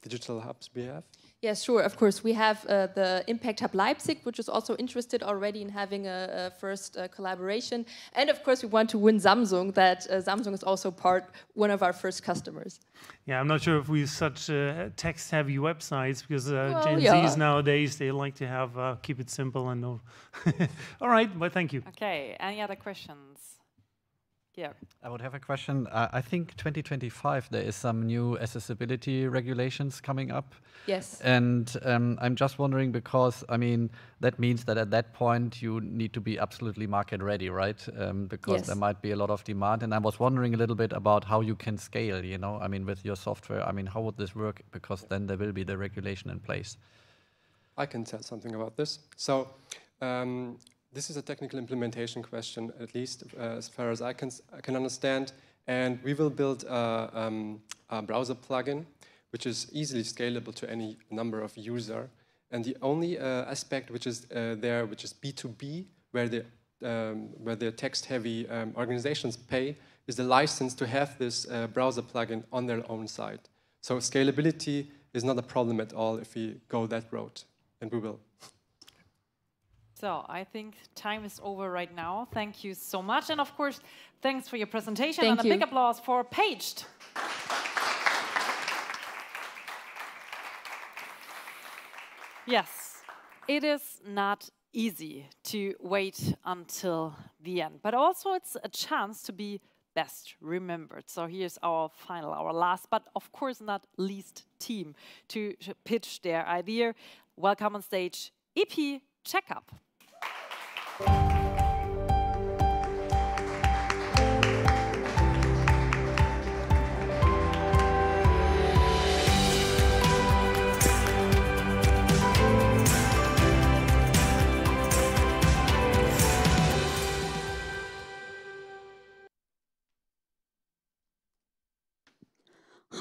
digital hubs we have. Yes, sure. Of course, we have the Impact Hub Leipzig, which is also interested already in having a first collaboration. And of course, we want to win Samsung, that Samsung is also one of our first customers. Yeah, I'm not sure if we use such text-heavy websites, because Gen Zs nowadays, they like to have keep it simple and no. All right, well, thank you. Okay, any other questions? Yeah. I would have a question. I think 2025 there is some new accessibility regulations coming up. Yes. And I'm just wondering because, I mean, that means that at that point you need to be absolutely market ready, right? Because there might be a lot of demand. And I was wondering a little bit about how you can scale, you know, I mean, with your software. I mean, how would this work? Because then there will be the regulation in place. I can tell something about this. So, this is a technical implementation question, at least as far as I can understand. And we will build a browser plugin, which is easily scalable to any number of users. And the only aspect which is there, which is B2B, where the text-heavy organizations pay, is the license to have this browser plugin on their own site. So scalability is not a problem at all if we go that road, and we will. So I think time is over right now. Thank you so much. And of course, thanks for your presentation. Thank and you. A big applause for Paged. Yes, it is not easy to wait until the end, but also it's a chance to be best remembered. So here's our last, but of course not least team to pitch their idea. Welcome on stage, EP Checkup.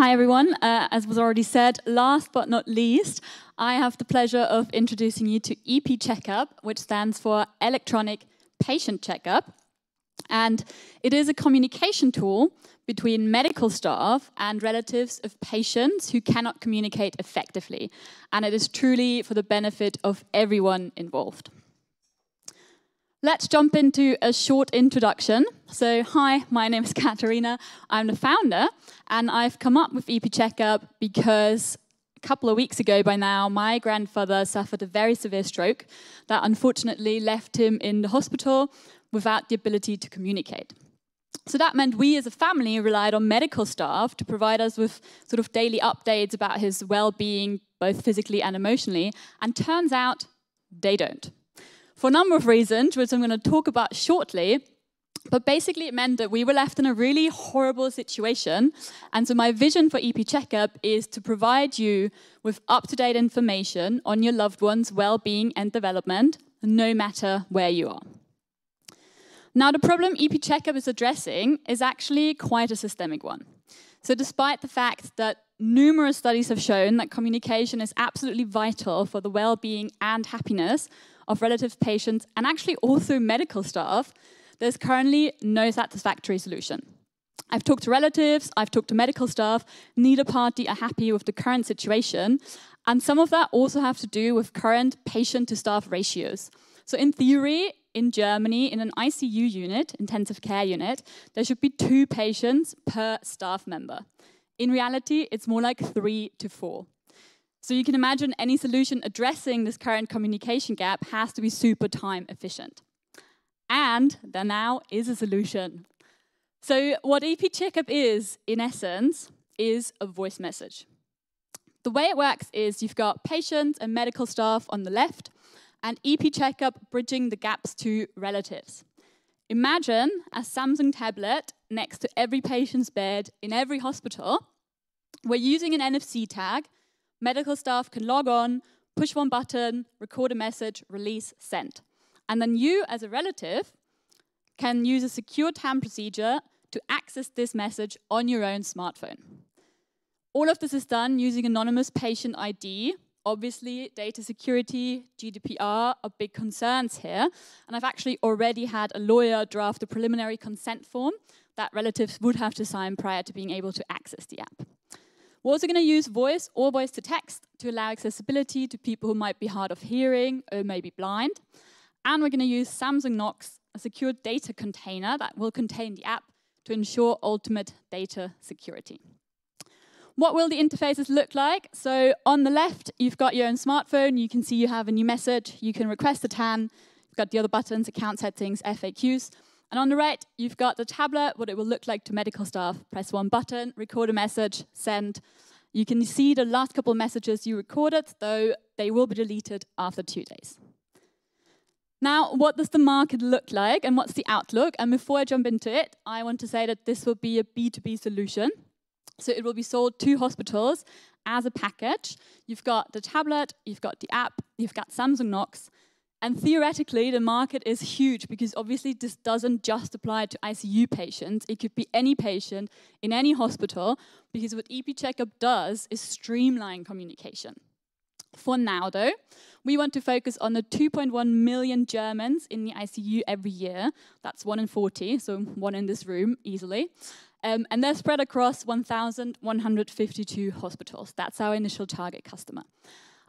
Hi everyone, as was already said, last but not least, I have the pleasure of introducing you to EP Checkup, which stands for Electronic Patient Checkup. And it is a communication tool between medical staff and relatives of patients who cannot communicate effectively. And it is truly for the benefit of everyone involved. Let's jump into a short introduction. So, hi, my name is Katarina. I'm the founder, and I've come up with EP Checkup because a couple of weeks ago by now, my grandfather suffered a very severe stroke that unfortunately left him in the hospital without the ability to communicate. So that meant we as a family relied on medical staff to provide us with sort of daily updates about his well-being, both physically and emotionally, and turns out they don't. For a number of reasons, which I'm going to talk about shortly, but basically it meant that we were left in a really horrible situation. And so my vision for EP Checkup is to provide you with up-to-date information on your loved one's well-being and development, no matter where you are. Now, the problem EP Checkup is addressing is actually quite a systemic one. So despite the fact that numerous studies have shown that communication is absolutely vital for the well-being and happiness of relatives, patients, and actually also medical staff, there's currently no satisfactory solution. I've talked to relatives, I've talked to medical staff, neither party are happy with the current situation, and some of that also have to do with current patient-to-staff ratios. So in theory, in Germany, in an ICU unit, intensive care unit, there should be 2 patients per staff member. In reality, it's more like 3 to 4. So you can imagine any solution addressing this current communication gap has to be super time efficient. And there now is a solution. So what EP Checkup is, in essence, is a voice message. The way it works is you've got patients and medical staff on the left, and EP Checkup bridging the gaps to relatives. Imagine a Samsung tablet next to every patient's bed in every hospital. We're using an NFC tag. Medical staff can log on, push one button, record a message, release, send. And then you, as a relative, can use a secure TAM procedure to access this message on your own smartphone. All of this is done using anonymous patient ID. Obviously, data security, GDPR are big concerns here. And I've actually already had a lawyer draft a preliminary consent form that relatives would have to sign prior to being able to access the app. We're also going to use voice or voice to text to allow accessibility to people who might be hard of hearing or maybe blind. And we're going to use Samsung Knox, a secure data container that will contain the app to ensure ultimate data security. What will the interfaces look like? So on the left, you've got your own smartphone. You can see you have a new message. You can request a TAN. You've got the other buttons, account settings, FAQs. And on the right, you've got the tablet, what it will look like to medical staff. Press one button, record a message, send. You can see the last couple of messages you recorded, though they will be deleted after 2 days. Now, what does the market look like and what's the outlook? And before I jump into it, I want to say that this will be a B2B solution. So it will be sold to hospitals as a package. You've got the tablet, you've got the app, you've got Samsung Knox. And theoretically, the market is huge because obviously this doesn't just apply to ICU patients. It could be any patient in any hospital because what EP Checkup does is streamline communication. For now, though, we want to focus on the 2.1 million Germans in the ICU every year. That's 1 in 40, so 1 in this room easily. And they're spread across 1,152 hospitals. That's our initial target customer.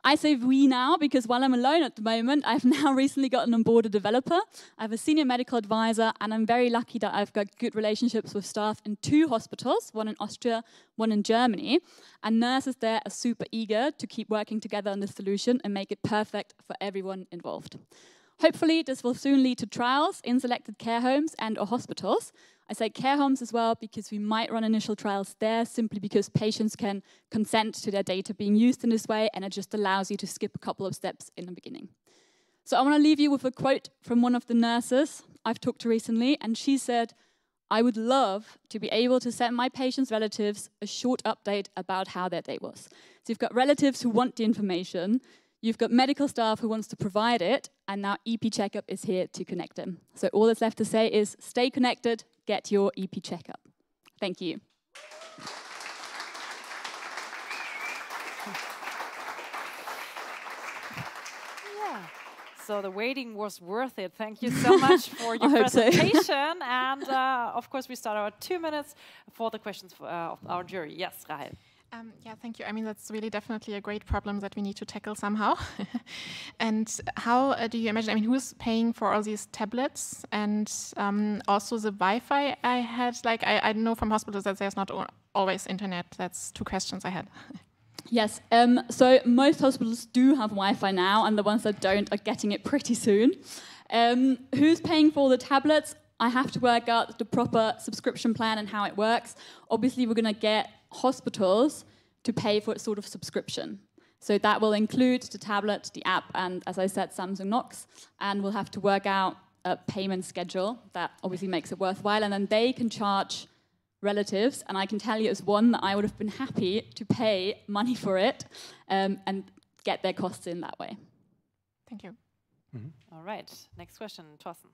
I say we now because while I'm alone at the moment, I've now recently gotten on board a developer. I have a senior medical advisor, and I'm very lucky that I've got good relationships with staff in 2 hospitals, 1 in Austria, 1 in Germany. And nurses there are super eager to keep working together on this solution and make it perfect for everyone involved. Hopefully, this will soon lead to trials in selected care homes and or hospitals. I say care homes as well because we might run initial trials there simply because patients can consent to their data being used in this way, and it just allows you to skip a couple of steps in the beginning. So I want to leave you with a quote from one of the nurses I've talked to recently, and she said, "I would love to be able to send my patients' relatives a short update about how their day was." So you've got relatives who want the information, you've got medical staff who wants to provide it, and now EP Checkup is here to connect them. So all that's left to say is stay connected, get your EP Checkup. Thank you. Yeah. So the waiting was worth it. Thank you so much for your presentation. And of course, we start our 2 minutes for the questions of our jury. Yes, Rahel. Yeah, thank you. I mean, that's really definitely a great problem that we need to tackle somehow. And how do you imagine, I mean, who's paying for all these tablets? And also the Wi-Fi I had, like, I know from hospitals that there's not always internet. That's 2 questions I had. Yes, so most hospitals do have Wi-Fi now, and the ones that don't are getting it pretty soon. Who's paying for the tablets? I have to work out the proper subscription plan and how it works. Obviously, we're going to get hospitals to pay for a sort of subscription. So that will include the tablet, the app, and as I said, Samsung Knox, and we'll have to work out a payment schedule that obviously makes it worthwhile, and then they can charge relatives, and I can tell you as one that I would have been happy to pay money for it and get their costs in that way. Thank you. All right, next question, Torsten.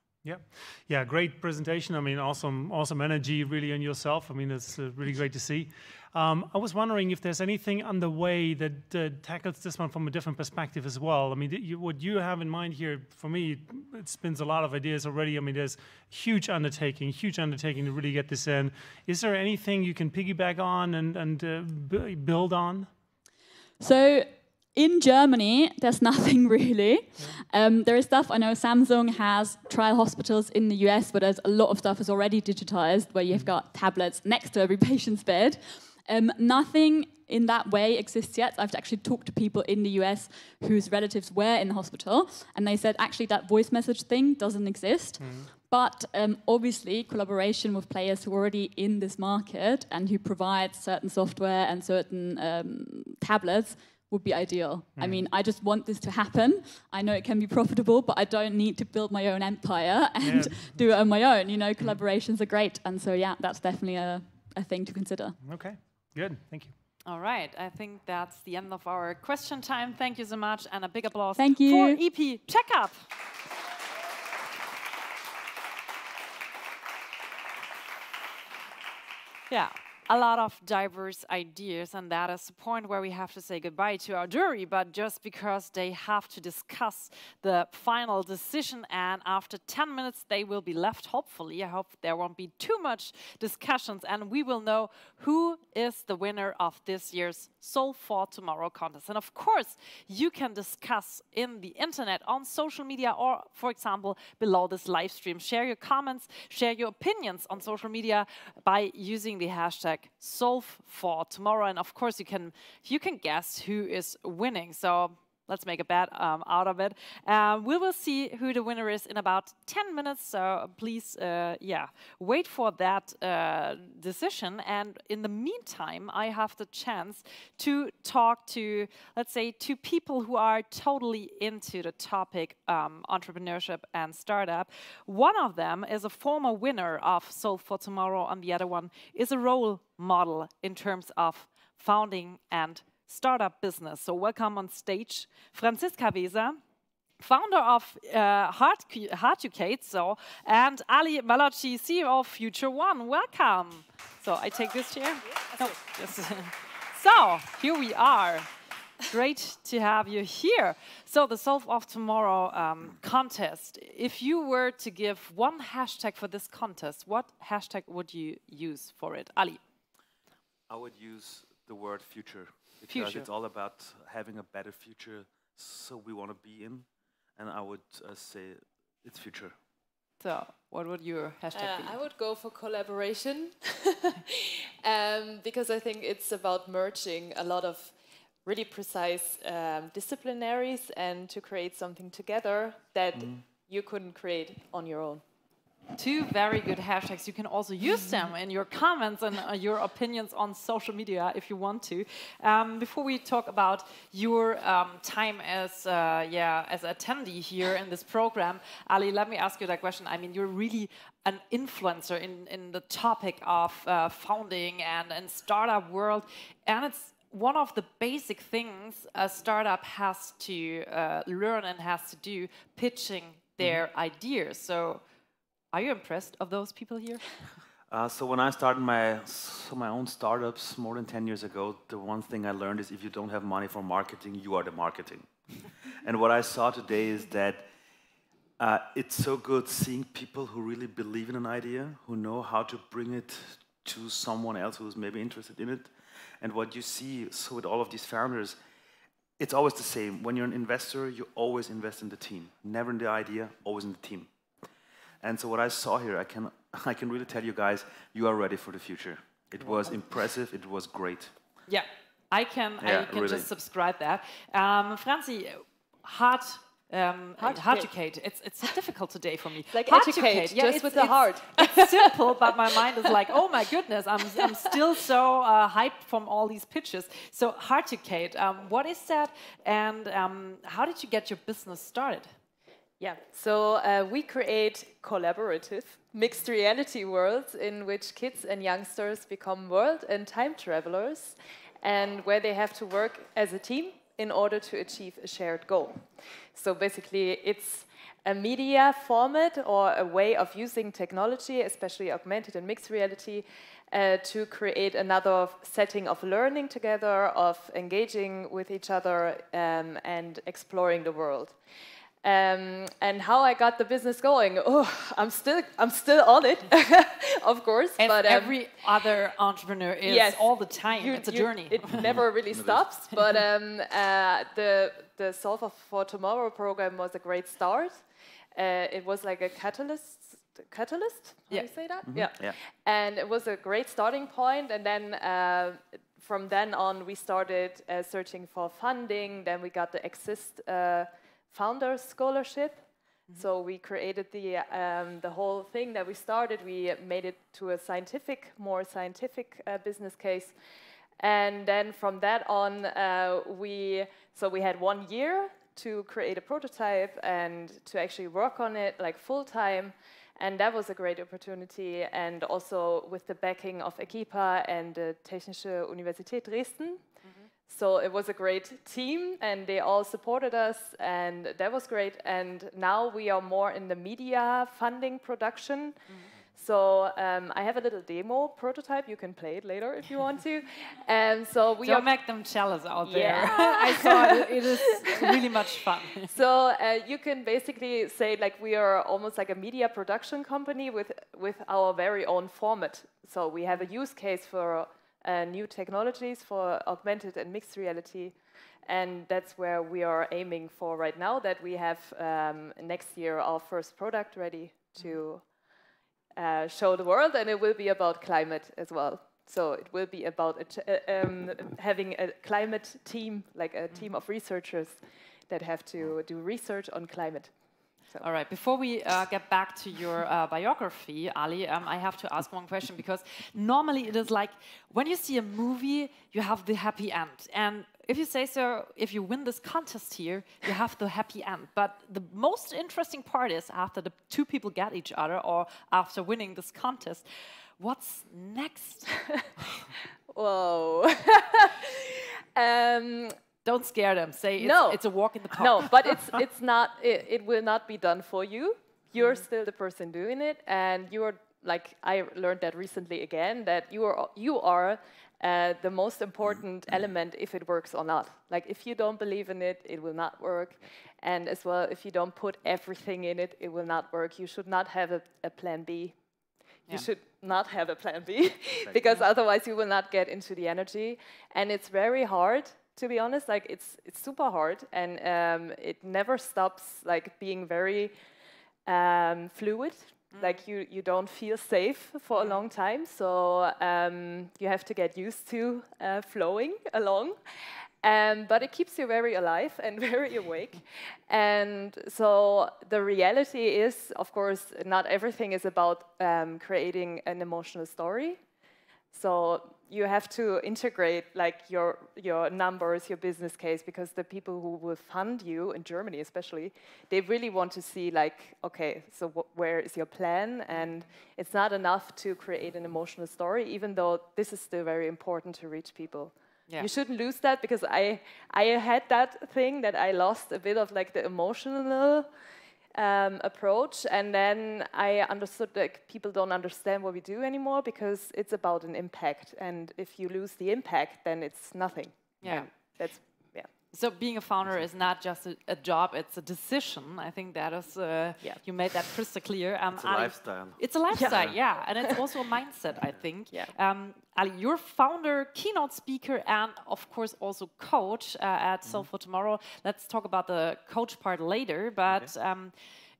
Yeah, great presentation. I mean, awesome energy really in yourself. I mean, it's really great to see. I was wondering if there's anything underway that tackles this one from a different perspective as well. I mean, what you have in mind here, for me, it spins a lot of ideas already. I mean, there's huge undertaking to really get this in. Is there anything you can piggyback on and build on? So, in Germany, there's nothing really. There is stuff, I know Samsung has trial hospitals in the US, but there's a lot of stuff is already digitized where you've got tablets next to every patient's bed. Nothing in that way exists yet. I've actually talked to people in the US whose relatives were in the hospital, and they said actually that voice message thing doesn't exist. But obviously, collaboration with players who are already in this market and who provide certain software and certain tablets would be ideal. I mean, I just want this to happen. I know it can be profitable, but I don't need to build my own empire and do it on my own. You know, collaborations are great. And so, yeah, that's definitely a thing to consider. Okay, good. Thank you. All right, I think that's the end of our question time. Thank you so much, and a big applause for EP Checkup. Yeah. A lot of diverse ideas, and that is the point where we have to say goodbye to our jury, but just because they have to discuss the final decision, and after 10 minutes they will be left, hopefully. I hope there won't be too much discussions, and we will know who is the winner of this year's Solve for Tomorrow contest. And of course, you can discuss in the internet, on social media, or, for example, below this live stream. Share your comments, share your opinions on social media by using the hashtag Solve for Tomorrow, and of course you can guess who is winning. So let's make a bet out of it. We will see who the winner is in about 10 minutes. So please, wait for that decision. And in the meantime, I have the chance to talk to, let's say, 2 people who are totally into the topic entrepreneurship and startup. One of them is a former winner of Solve for Tomorrow, and the other one is a role model in terms of founding and startup business. So welcome on stage, Franziska Weser, founder of Heartucate, and Ali Malachi, CEO of Future One. Welcome. So I take this chair. No, yes. So here we are. Great to have you here. So the Solve of Tomorrow contest. If you were to give one hashtag for this contest, what hashtag would you use for it? Ali. I would use the word future. Because it's all about having a better future, so we want to be in, and I would say it's future. So, what would your hashtag be? I would go for collaboration, because I think it's about merging a lot of really precise disciplinaries and to create something together that you couldn't create on your own. 2 very good hashtags. You can also use them in your comments and your opinions on social media if you want to. Before we talk about your time as attendee here in this program, Ali, let me ask you that question. I mean, you're really an influencer in the topic of founding and startup world, and it's one of the basic things a startup has to learn and has to do, pitching their ideas. So, are you impressed of those people here? So when I started my own startups more than 10 years ago, the one thing I learned is if you don't have money for marketing, you are the marketing. And what I saw today is that it's so good seeing people who really believe in an idea, who know how to bring it to someone else who's maybe interested in it. And what you see, so with all of these founders, it's always the same. When you're an investor, you always invest in the team. Never in the idea, always in the team. And so what I saw here, I can really tell you guys, you are ready for the future. It was impressive, it was great. Yeah, I can really just subscribe that. Franzi, hard to Kate. It's so difficult today for me. Like hard educate, to Kate. just with the heart. It's simple, but my mind is like, oh my goodness, I'm still so hyped from all these pitches. So hard to Kate. What is that, and how did you get your business started? Yeah, so we create collaborative mixed reality worlds in which kids and youngsters become world and time travelers, and where they have to work as a team in order to achieve a shared goal. So basically, it's a media format or a way of using technology, especially augmented and mixed reality, to create another setting of learning together, of engaging with each other, and exploring the world. And how I got the business going? Oh, I'm still on it, of course. As but every other entrepreneur is, yes, all the time. It's a journey. It never really stops. But the Solve for Tomorrow program was a great start. It was like a catalyst. How do you say that? Yeah. And it was a great starting point. And then from then on, we started searching for funding. Then we got the Exist Founders Scholarship. So we created the whole thing that we started. We made it to a more scientific business case, and then from that on, we had 1 year to create a prototype and to actually work on it like full time, and that was a great opportunity. And also with the backing of Equipa and the Technische Universität Dresden. So it was a great team, and they all supported us, and that was great. And now we are more in the media funding production. So I have a little demo prototype. You can play it later if you want to. And so we Don't make them jealous out there. I saw it. It is really much fun. So you can basically say like we are almost like a media production company with our very own format. So we have a use case for new technologies for augmented and mixed reality, and that's where we are aiming for right now, that we have next year our first product ready to show the world, and it will be about climate as well. So it will be about having a climate team, like a team of researchers that have to do research on climate. So. All right, before we get back to your biography, Ali, I have to ask one question, because normally it is like when you see a movie, you have the happy end. And if you say so, if you win this contest here, you have the happy end. But the most interesting part is after the two people get each other, or after winning this contest, what's next? Whoa. Don't scare them. Say it's a walk in the park. No, but it's not. It will not be done for you. You're still the person doing it, and you're like, I learned that recently again, that you are the most important element if it works or not. Like if you don't believe in it, it will not work, and as well if you don't put everything in it, it will not work. You should not have a plan B. You should not have a plan B because otherwise you will not get into the energy, and it's very hard. To be honest, like it's super hard, and it never stops like being very fluid. Like you don't feel safe for a long time, so you have to get used to flowing along. But it keeps you very alive and very awake. And so the reality is, of course, not everything is about creating an emotional story. So you have to integrate like your numbers, your business case, because the people who will fund you in Germany especially, they really want to see like, okay, so where is your plan? And it's not enough to create an emotional story, even though this is still very important to reach people. Yeah. You shouldn't lose that, because I had that thing that I lost a bit of like the emotional approach, and then I understood that people don't understand what we do anymore because it's about an impact, and if you lose the impact, then it's nothing. Yeah. And that's So being a founder is not just a job; it's a decision. I think that is you made that crystal clear. It's a lifestyle. It's a lifestyle, yeah, and it's also a mindset. I think. Ali, you're founder, keynote speaker, and of course also coach at Solve for Tomorrow. Let's talk about the coach part later, but.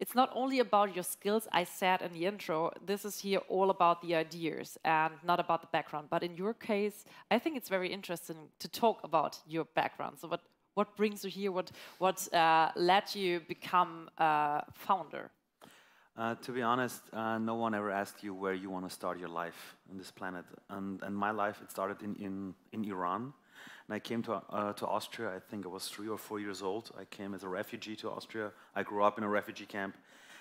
It's not only about your skills, I said in the intro, this is here all about the ideas and not about the background. But in your case, I think it's very interesting to talk about your background. So what brings you here? What let you become a founder? To be honest, no one ever asked you where you want to start your life on this planet. And my life, it started in Iran. And I came to Austria, I think I was 3 or 4 years old. I came as a refugee to Austria. I grew up in a refugee camp.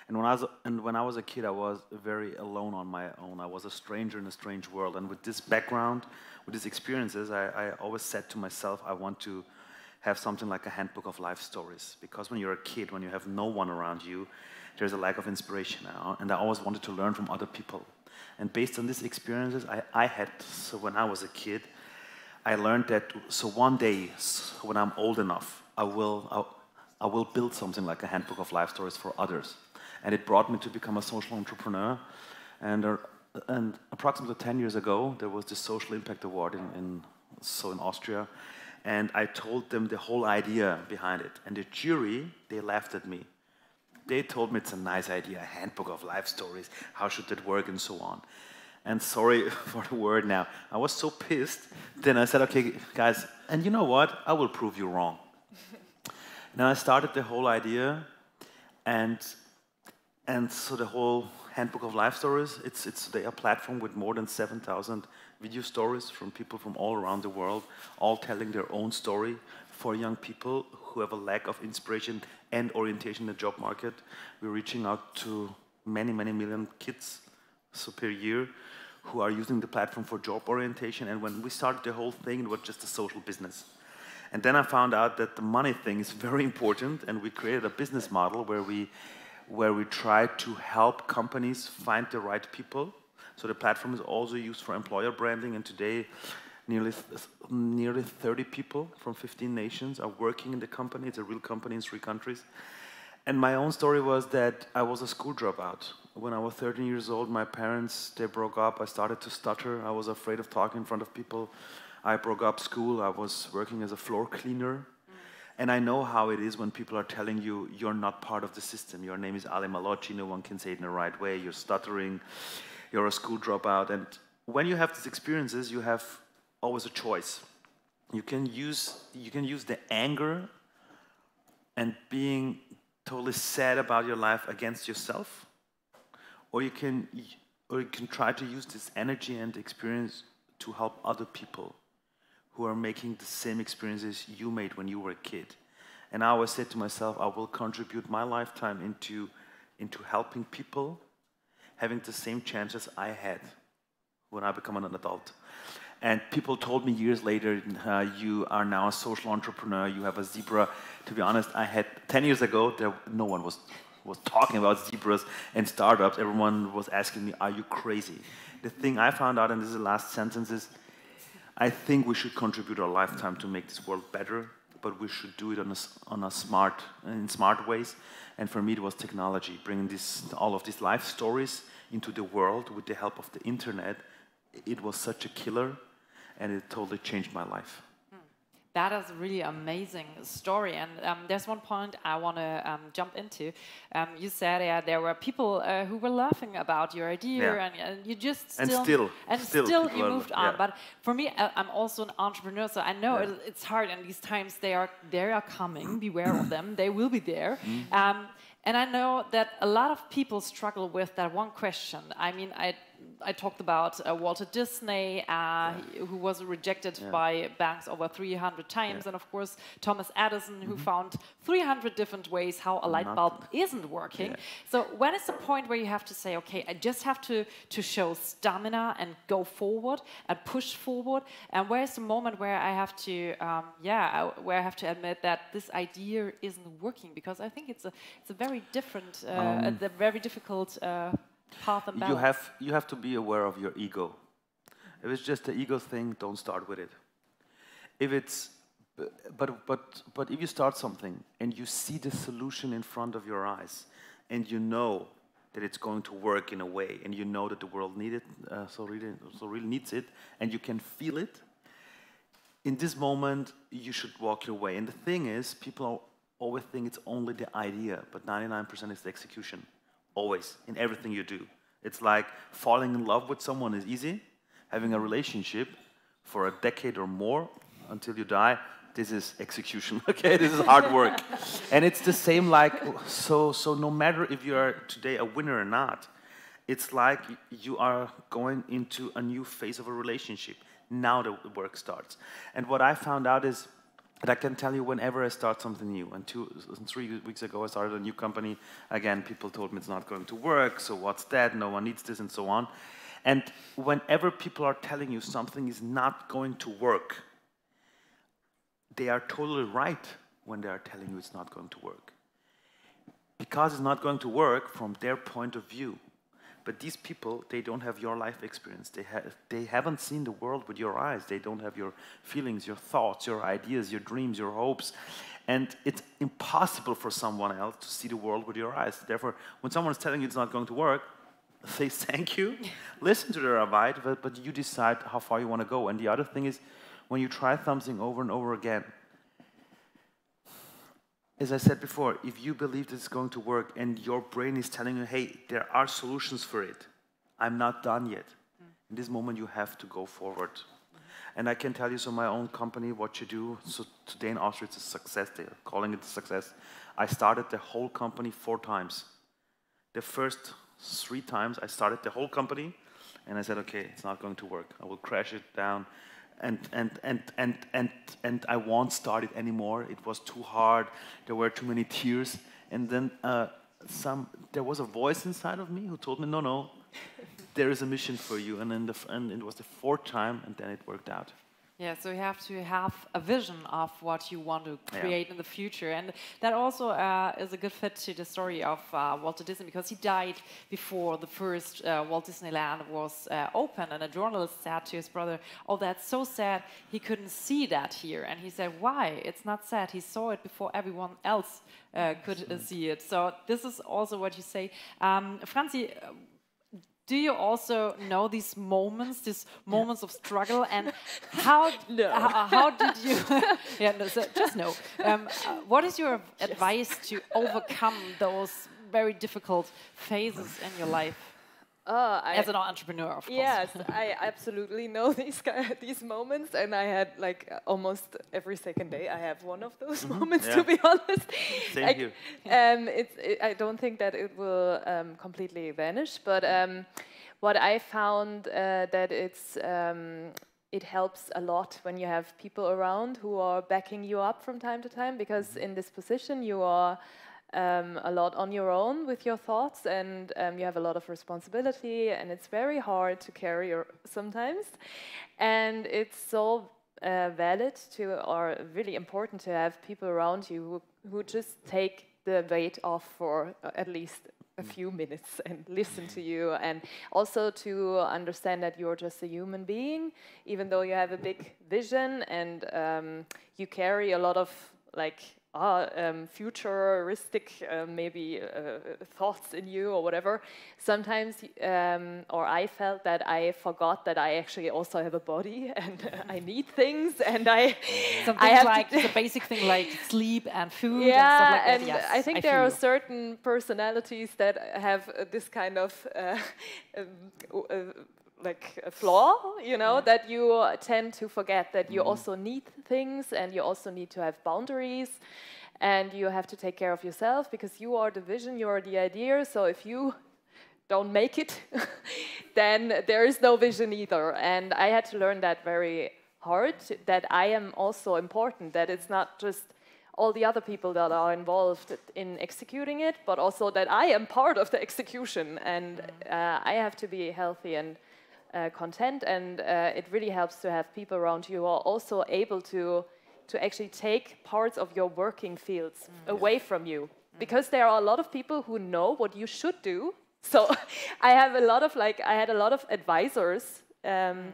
And when I was a kid, I was very alone on my own. I was a stranger in a strange world. And with this background, with these experiences, I always said to myself, I want to have something like a handbook of life stories. Because when you're a kid, when you have no one around you, there's a lack of inspiration now. And I always wanted to learn from other people. And based on these experiences I had, so when I was a kid, I learned that, so one day, when I'm old enough, I will build something like a handbook of life stories for others. And it brought me to become a social entrepreneur. And approximately 10 years ago, there was this Social Impact Award in Austria. And I told them the whole idea behind it. And the jury, they laughed at me. They told me it's a nice idea, a handbook of life stories. How should that work and so on. And sorry for the word now. I was so pissed. Then I said, okay, guys, and you know what? I will prove you wrong. Now I started the whole idea, and so the whole handbook of life stories, it's a platform with more than 7,000 video stories from people from all around the world, all telling their own story for young people who have a lack of inspiration and orientation in the job market. We're reaching out to many, many million kids per year who are using the platform for job orientation. And when we started the whole thing, it was just a social business. And then I found out that the money thing is very important, and we created a business model where we try to help companies find the right people. So the platform is also used for employer branding, and today nearly 30 people from 15 nations are working in the company. It's a real company in 3 countries. And my own story was that I was a school dropout. When I was 13 years old, my parents, they broke up. I started to stutter. I was afraid of talking in front of people. I broke up school. I was working as a floor cleaner. And I know how it is when people are telling you, you're not part of the system. Your name is Ali Malocci. No one can say it in the right way. You're stuttering. You're a school dropout. And when you have these experiences, you have always a choice. You can use the anger and being totally sad about your life against yourself, or you can try to use this energy and experience to help other people who are making the same experiences you made when you were a kid. And I always said to myself, I will contribute my lifetime into helping people having the same chances I had when I become an adult. And people told me years later, you are now a social entrepreneur, you have a zebra. To be honest, I had 10 years ago, no one was talking about zebras and startups. Everyone was asking me, are you crazy? The thing I found out, and this is the last sentence, is I think we should contribute our lifetime to make this world better, but we should do it in smart ways. And for me, it was technology, bringing all of these life stories into the world with the help of the internet. It was such a killer, and it totally changed my life. That is a really amazing story, and there's one point I want to jump into. You said there were people who were laughing about your idea, and you just still you moved on. But for me, I'm also an entrepreneur, so I know it's hard. And these times they are coming. Beware of them; they will be there. And I know that a lot of people struggle with that one question. I mean, I talked about Walter Disney, who was rejected by banks over 300 times, and of course Thomas Edison, who found 300 different ways how a light bulb isn't working. So when is the point where you have to say, okay, I just have to show stamina and go forward and push forward, and where is the moment where I have to, where I have to admit that this idea isn't working? Because I think it's a very different, a very difficult path and balance. You have to be aware of your ego. If it's just an ego thing, don't start with it. If it's, but if you start something and you see the solution in front of your eyes, and you know that it's going to work in a way, and you know that the world needs it, so really needs it, and you can feel it, in this moment you should walk your way. And the thing is, people always think it's only the idea, but 99% is the execution. Always, in everything you do. It's like falling in love with someone is easy. Having a relationship for a decade or more until you die, this is execution, okay? This is hard work. And it's the same like, so no matter if you are today a winner or not, it's like you are going into a new phase of a relationship. Now the work starts. And what I found out is, and I can tell you whenever I start something new, and 3 weeks ago I started a new company, again, people told me it's not going to work, so what's that, no one needs this, and so on. And whenever people are telling you something is not going to work, they are totally right when they are telling you it's not going to work. Because it's not going to work from their point of view. But these people, they don't have your life experience. They haven't seen the world with your eyes. They don't have your feelings, your thoughts, your ideas, your dreams, your hopes. And it's impossible for someone else to see the world with your eyes. Therefore, when someone is telling you it's not going to work, say thank you, listen to their advice, but you decide how far you want to go. And the other thing is, when you try something over and over again, as I said before, if you believe that it's going to work and your brain is telling you, hey, there are solutions for it, I'm not done yet. In this moment, you have to go forward. And I can tell you, so my own company, what you do, so today in Austria, it's a success. They're calling it a success. I started the whole company 4 times. The first 3 times, I started the whole company, and I said, okay, it's not going to work. I will crash it down. And I won't start it anymore. It was too hard. There were too many tears. And then there was a voice inside of me who told me, no, there is a mission for you. And it was the 4th time, and then it worked out. Yeah, so you have to have a vision of what you want to create in the future. And that also is a good fit to the story of Walter Disney, because he died before the first Walt Disneyland was open. And a journalist said to his brother, oh, that's so sad, he couldn't see that here. And he said, why? It's not sad. He saw it before everyone else could see it. So this is also what you say. Franzi, do you also know these moments of struggle, and how did you? Just know. What is your advice to overcome those very difficult phases in your life? As an entrepreneur, of course. Yes, I absolutely know these moments, and I had like almost every second day I have one of those moments, to be honest. Same here. I don't think that it will completely vanish, but what I found that it helps a lot when you have people around who are backing you up from time to time, because in this position you are a lot on your own with your thoughts, and you have a lot of responsibility, and it's very hard to carry sometimes. And it's so valid or really important to have people around you who just take the weight off for at least a few minutes and listen to you, and also to understand that you're just a human being, even though you have a big vision and you carry a lot of like futuristic maybe thoughts in you or whatever. Sometimes, or I felt that I forgot that I actually also have a body and I need things, and I have like the basic thing like sleep and food and stuff like that. And yes, I think there are certain personalities that have this kind of like a flaw, you know, that you tend to forget that you also need things, and you also need to have boundaries, and you have to take care of yourself, because you are the vision, you are the idea. So if you don't make it, then there is no vision either. And I had to learn that very hard, that I am also important, that it's not just all the other people that are involved in executing it, but also that I am part of the execution, and I have to be healthy and content, and it really helps to have people around you who are also able to actually take parts of your working fields away from you, because there are a lot of people who know what you should do. So I had a lot of advisors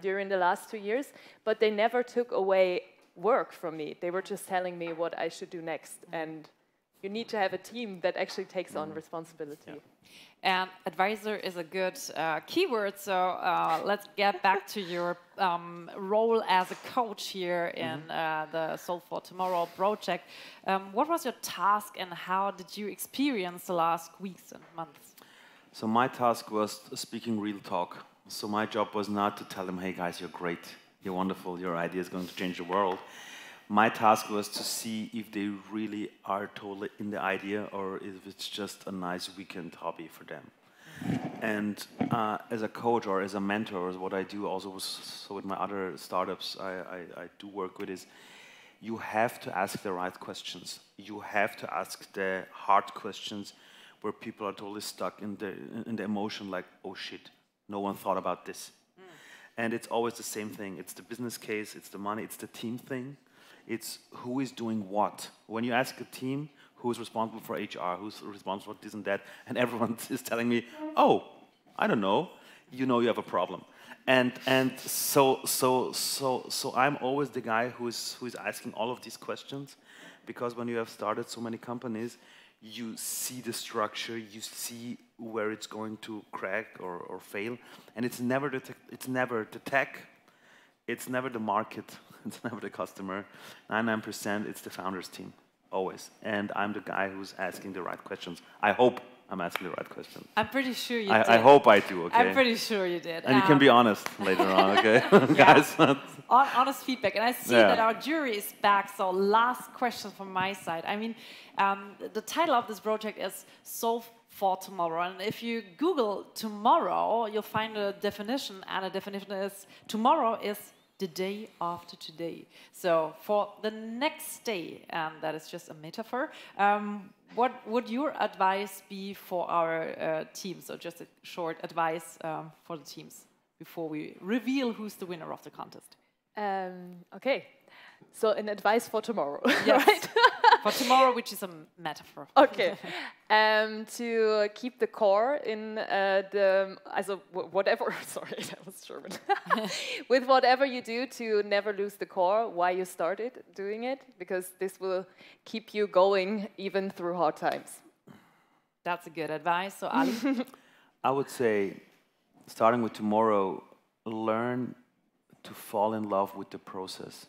during the last 2 years, but they never took away work from me. They were just telling me what I should do next, and you need to have a team that actually takes on responsibility. Yeah. And advisor is a good keyword, so let's get back to your role as a coach here in the Solve for Tomorrow project. What was your task, and how did you experience the last weeks and months? So my task was speaking real talk. So my job was not to tell them, hey guys, you're great, you're wonderful, your idea is going to change the world. My task was to see if they really are totally in the idea, or if it's just a nice weekend hobby for them. And as a coach or as a mentor, what I do also so with my other startups I do work with is, you have to ask the right questions. You have to ask the hard questions where people are totally stuck in the emotion, like, oh shit, no one thought about this. And it's always the same thing. It's the business case, it's the money, it's the team thing. It's who is doing what. When you ask a team who's responsible for HR, who's responsible for this and that, and everyone is telling me, oh, I don't know, you know you have a problem. And so I'm always the guy who is asking all of these questions, because when you have started so many companies, you see the structure, you see where it's going to crack or fail, and it's never the tech, it's never the market, it's never the customer. 99% it's the founders team, always. And I'm the guy who's asking the right questions. I hope I'm asking the right questions. I'm pretty sure you did. I hope I do, okay? I'm pretty sure you did. And you can be honest later on, okay? Guys. Honest feedback. And I see that our jury is back, so last question from my side. I mean, the title of this project is Solve for Tomorrow. And if you Google tomorrow, you'll find a definition, and the definition is, tomorrow is the day after today. So for the next day, and that is just a metaphor, what would your advice be for our teams? So just a short advice for the teams before we reveal who's the winner of the contest. Okay, so an advice for tomorrow, yes. Right? For tomorrow, which is a metaphor. Okay, to keep the core in whatever, sorry, that was German. With whatever you do, to never lose the core, why you started doing it, because this will keep you going even through hard times. That's a good advice. So Ali? I would say, starting with tomorrow, learn to fall in love with the process.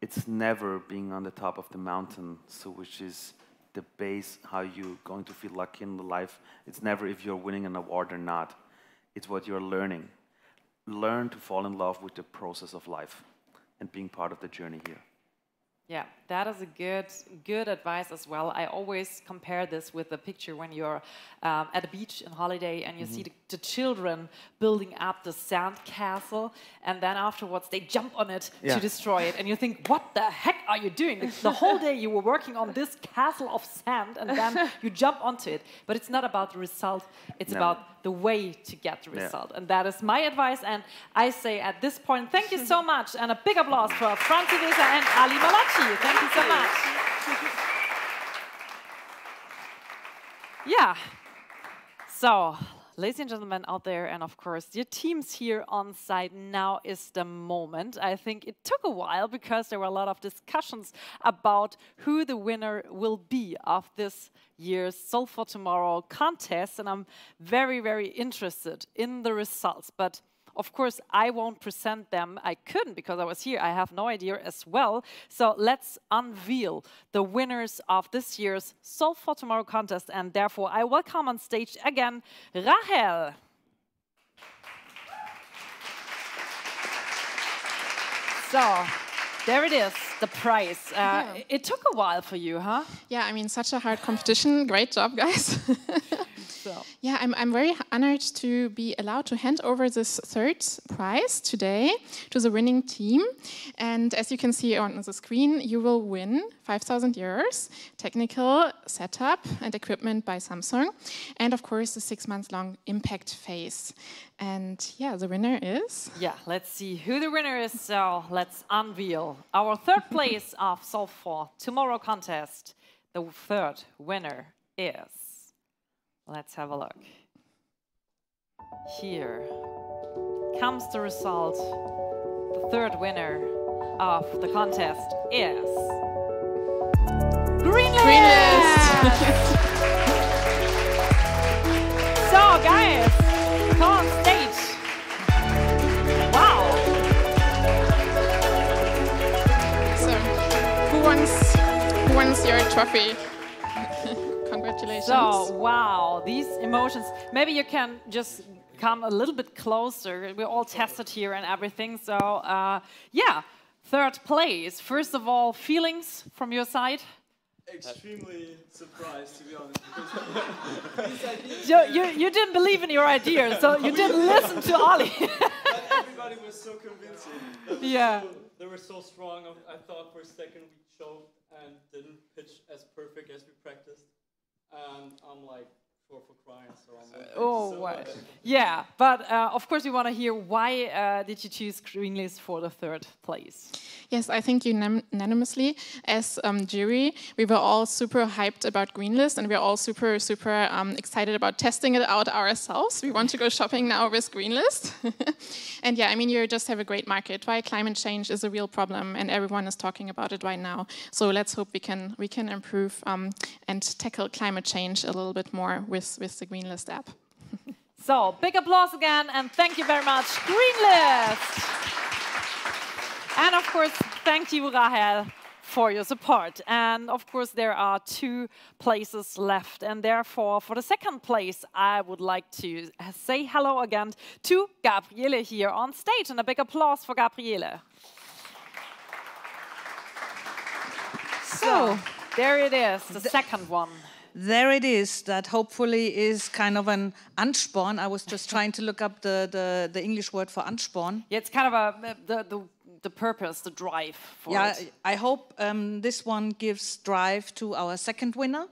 It's never being on the top of the mountain, so which is the base, how you're going to feel lucky in life. It's never if you're winning an award or not. It's what you're learning. Learn to fall in love with the process of life and being part of the journey here. Yeah, that is a good advice as well. I always compare this with the picture when you're at a beach in holiday and you see the children building up the sand castle, and then afterwards they jump on it to destroy it, and you think, what the heck are you doing? The whole day you were working on this castle of sand, and then you jump onto it. But it's not about the result, it's about the way to get the result. And that is my advice, and I say at this point, thank you so much, and a big applause for Franzi Weser and Ali Malachi. Thank you so much. Yeah. So, ladies and gentlemen out there, and of course your teams here on site, now is the moment. I think it took a while because there were a lot of discussions about who the winner will be of this year's Solve for Tomorrow contest, and I'm very, very interested in the results. But of course, I won't present them. I couldn't because I was here. I have no idea as well. So let's unveil the winners of this year's Solve for Tomorrow contest. And therefore, I welcome on stage again, Rahel. So, there it is, the prize. It took a while for you, huh? Yeah, I mean, such a hard competition. Great job, guys. Yeah, I'm very honored to be allowed to hand over this third prize today to the winning team. And as you can see on the screen, you will win 5,000 euros, technical setup and equipment by Samsung, and of course the 6-month-long impact phase. And yeah, the winner is... Yeah, let's see who the winner is. So let's unveil our third place of Solve for Tomorrow contest. The third winner is... Let's have a look. Here comes the result. The third winner of the contest is... Greenlist! So, guys, come on stage. Wow. So, who wants your trophy? Congratulations. So, wow, these emotions. Maybe you can just come a little bit closer. We're all tested here and everything. So, yeah, third place. First of all, feelings from your side? Extremely surprised, to be honest. You didn't believe in your idea, so you didn't listen to Ali. But everybody was so convincing. They were so strong. I thought for a second we choked and didn't pitch as perfect as we practiced. And I'm like, for crying, so I'm like, oh, wow. Yeah, but of course we want to hear why did you choose Greenlist for the third place? Yes, I think unanimously, as jury, we were all super hyped about Greenlist, and we're all super excited about testing it out ourselves. We want to go shopping now with Greenlist. And yeah, I mean, you just have a great market. Why climate change is a real problem, and everyone is talking about it right now. So let's hope we can improve and tackle climate change a little bit more with the Greenlist app. So, big applause again, and thank you very much, Greenlist! And of course, thank you, Rahel, for your support. And of course, there are 2 places left. And therefore, for the second place, I would like to say hello again to Gabriele here on stage. And a big applause for Gabriele. So, there it is, the second one. There it is, that hopefully is kind of an Ansporn. I was just trying to look up the English word for Ansporn. Yeah, it's kind of the purpose, the drive for it. I hope this one gives drive to our second winner,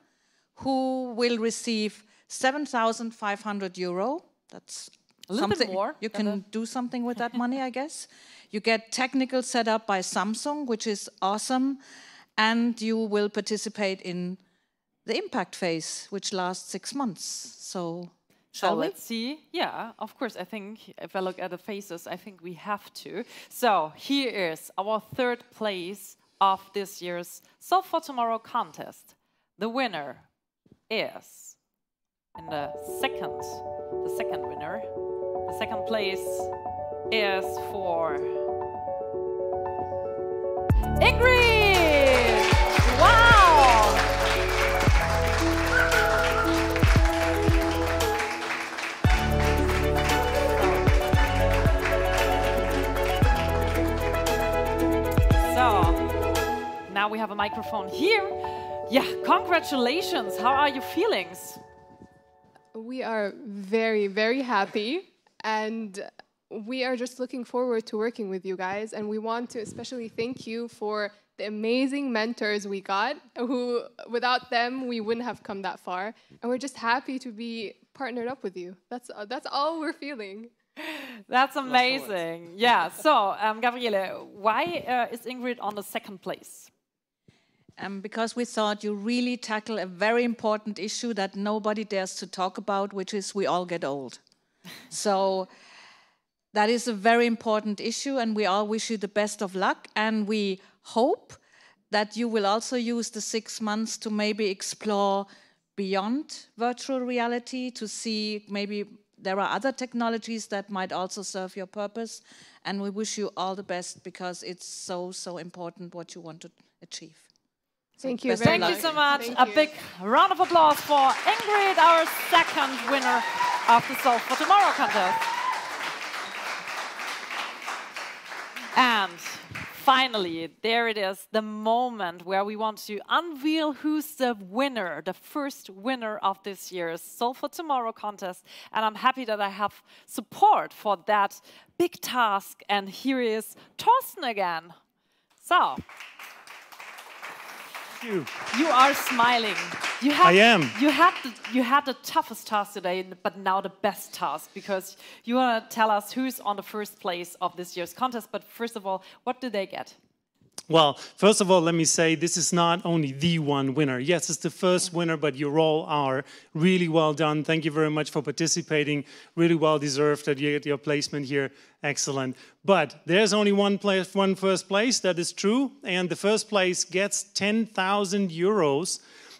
who will receive 7,500 euro. That's a little bit more. You can do something with that money, I guess. You get technical setup by Samsung, which is awesome. And you will participate in the impact phase, which lasts 6 months. So, shall we? Let's see. Yeah, of course. I think if I look at the faces, I think we have to. So here is our third place of this year's Solve for Tomorrow contest. The winner is, in the second winner. The second place is for Ingrid. Wow. Now we have a microphone here. Yeah, congratulations. How are your feelings? We are very, very happy, and we are just looking forward to working with you guys. And we want to especially thank you for the amazing mentors we got, who without them we wouldn't have come that far. And we're just happy to be partnered up with you. That's all we're feeling. That's amazing. Yeah. So, Gabriele, why is Ingrid on the second place? Because we thought you really tackle a very important issue that nobody dares to talk about, which is we all get old. So that is a very important issue, and we all wish you the best of luck. And we hope that you will also use the 6 months to maybe explore beyond virtual reality, to see maybe there are other technologies that might also serve your purpose. And we wish you all the best, because it's so, so important what you want to achieve. Thank you. Thank you so much. A big round of applause for Ingrid, our second winner of the Solve for Tomorrow contest. And finally, there it is, the moment where we want to unveil who's the winner, the first winner of this year's Solve for Tomorrow contest. And I'm happy that I have support for that big task. And here is Torsten again. So. You are smiling. I am. You had the toughest task today, but now the best task, because you want to tell us who's on the first place of this year's contest. But first of all, what do they get? Well, first of all, let me say this is not only the one winner. Yes, it's the first winner, but you all are really well done. Thank you very much for participating. Really well deserved that you get your placement here. Excellent. But there's only one first place, that is true. And the first place gets 10,000 euros.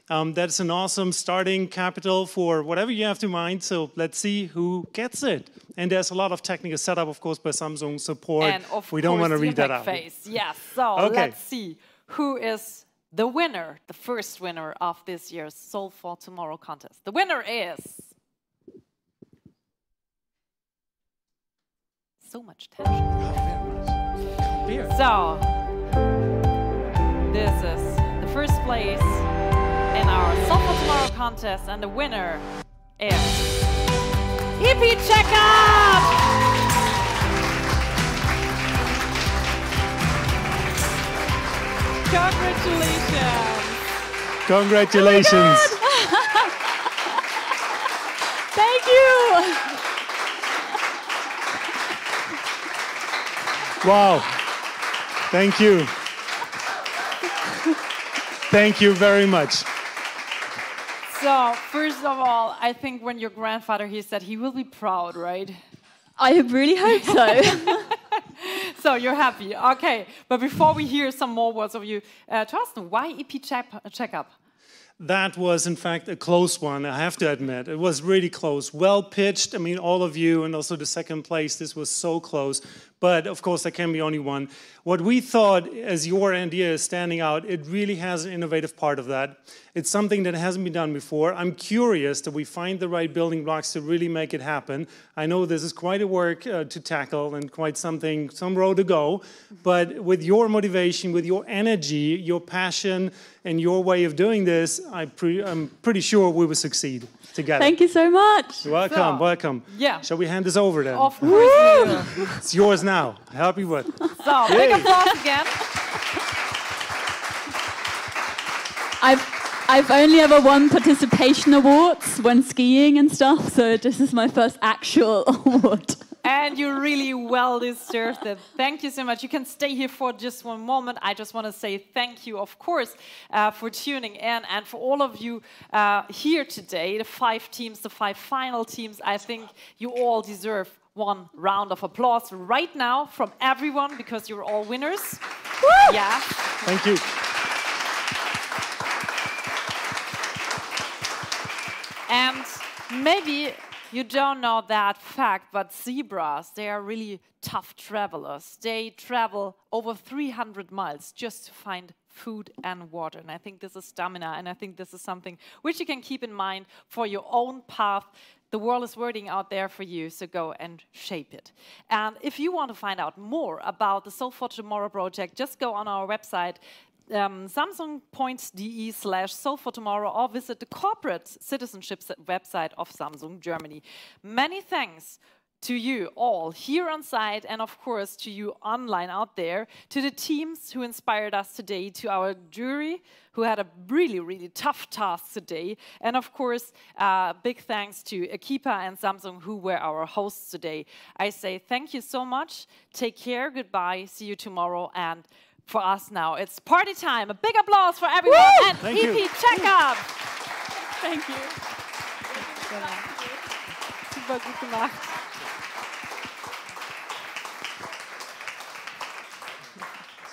That's an awesome starting capital for whatever you have to mind. So let's see who gets it. And there's a lot of technical setup, of course, by Samsung support. And of we don't want to read that out. Face. Yes. So let's see who is the winner, the first winner of this year's Solve for Tomorrow contest. The winner is... So much tension. So, this is the first place in our Solve for Tomorrow contest, and the winner is EP Checkup! Congratulations! Congratulations! Thank you! Wow. Thank you. Thank you very much. So, first of all, I think when your grandfather, he said he will be proud, right? I really hope so. So, you're happy. Okay. But before we hear some more words of you, Torsten, why EP Checkup? That was, in fact, a close one, I have to admit. It was really close. Well pitched. I mean, all of you, and also the second place, this was so close. But, of course, there can be only one. What we thought, as your idea is standing out, it really has an innovative part of that. It's something that hasn't been done before. I'm curious that we find the right building blocks to really make it happen. I know this is quite a work to tackle and quite some road to go. But with your motivation, with your energy, your passion, and your way of doing this, I'm pretty sure we will succeed together. Thank you so much. You're welcome, welcome. Yeah. Shall we hand this over then? Of course. It's yours now. Help you with. So, big applause again. I've only ever won participation awards when skiing and stuff, so this is my first actual award. And you really well deserved it. Thank you so much. You can stay here for just one moment. I just want to say thank you, of course, for tuning in, and for all of you here today, the 5 teams, the 5 final teams. I think you all deserve one round of applause right now from everyone, because you're all winners. Woo! Yeah. Thank you. And maybe you don't know that fact, but zebras, they are really tough travelers. They travel over 300 miles just to find food and water. And I think this is stamina, and I think this is something which you can keep in mind for your own path. The world is waiting out there for you, so go and shape it. And if you want to find out more about the Solve for Tomorrow project, just go on our website, samsung.de/Solve for Tomorrow, or visit the corporate citizenship website of Samsung Germany. Many thanks to you all here on site, and of course to you online out there, to the teams who inspired us today, to our jury who had a really, really tough task today, and of course big thanks to Akipa and Samsung who were our hosts today. I say thank you so much, take care, goodbye, see you tomorrow, and for us now, it's party time. A big applause for everyone. Woo! And Thank you. Checkup. Thank you. Super gut gemacht.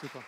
Super.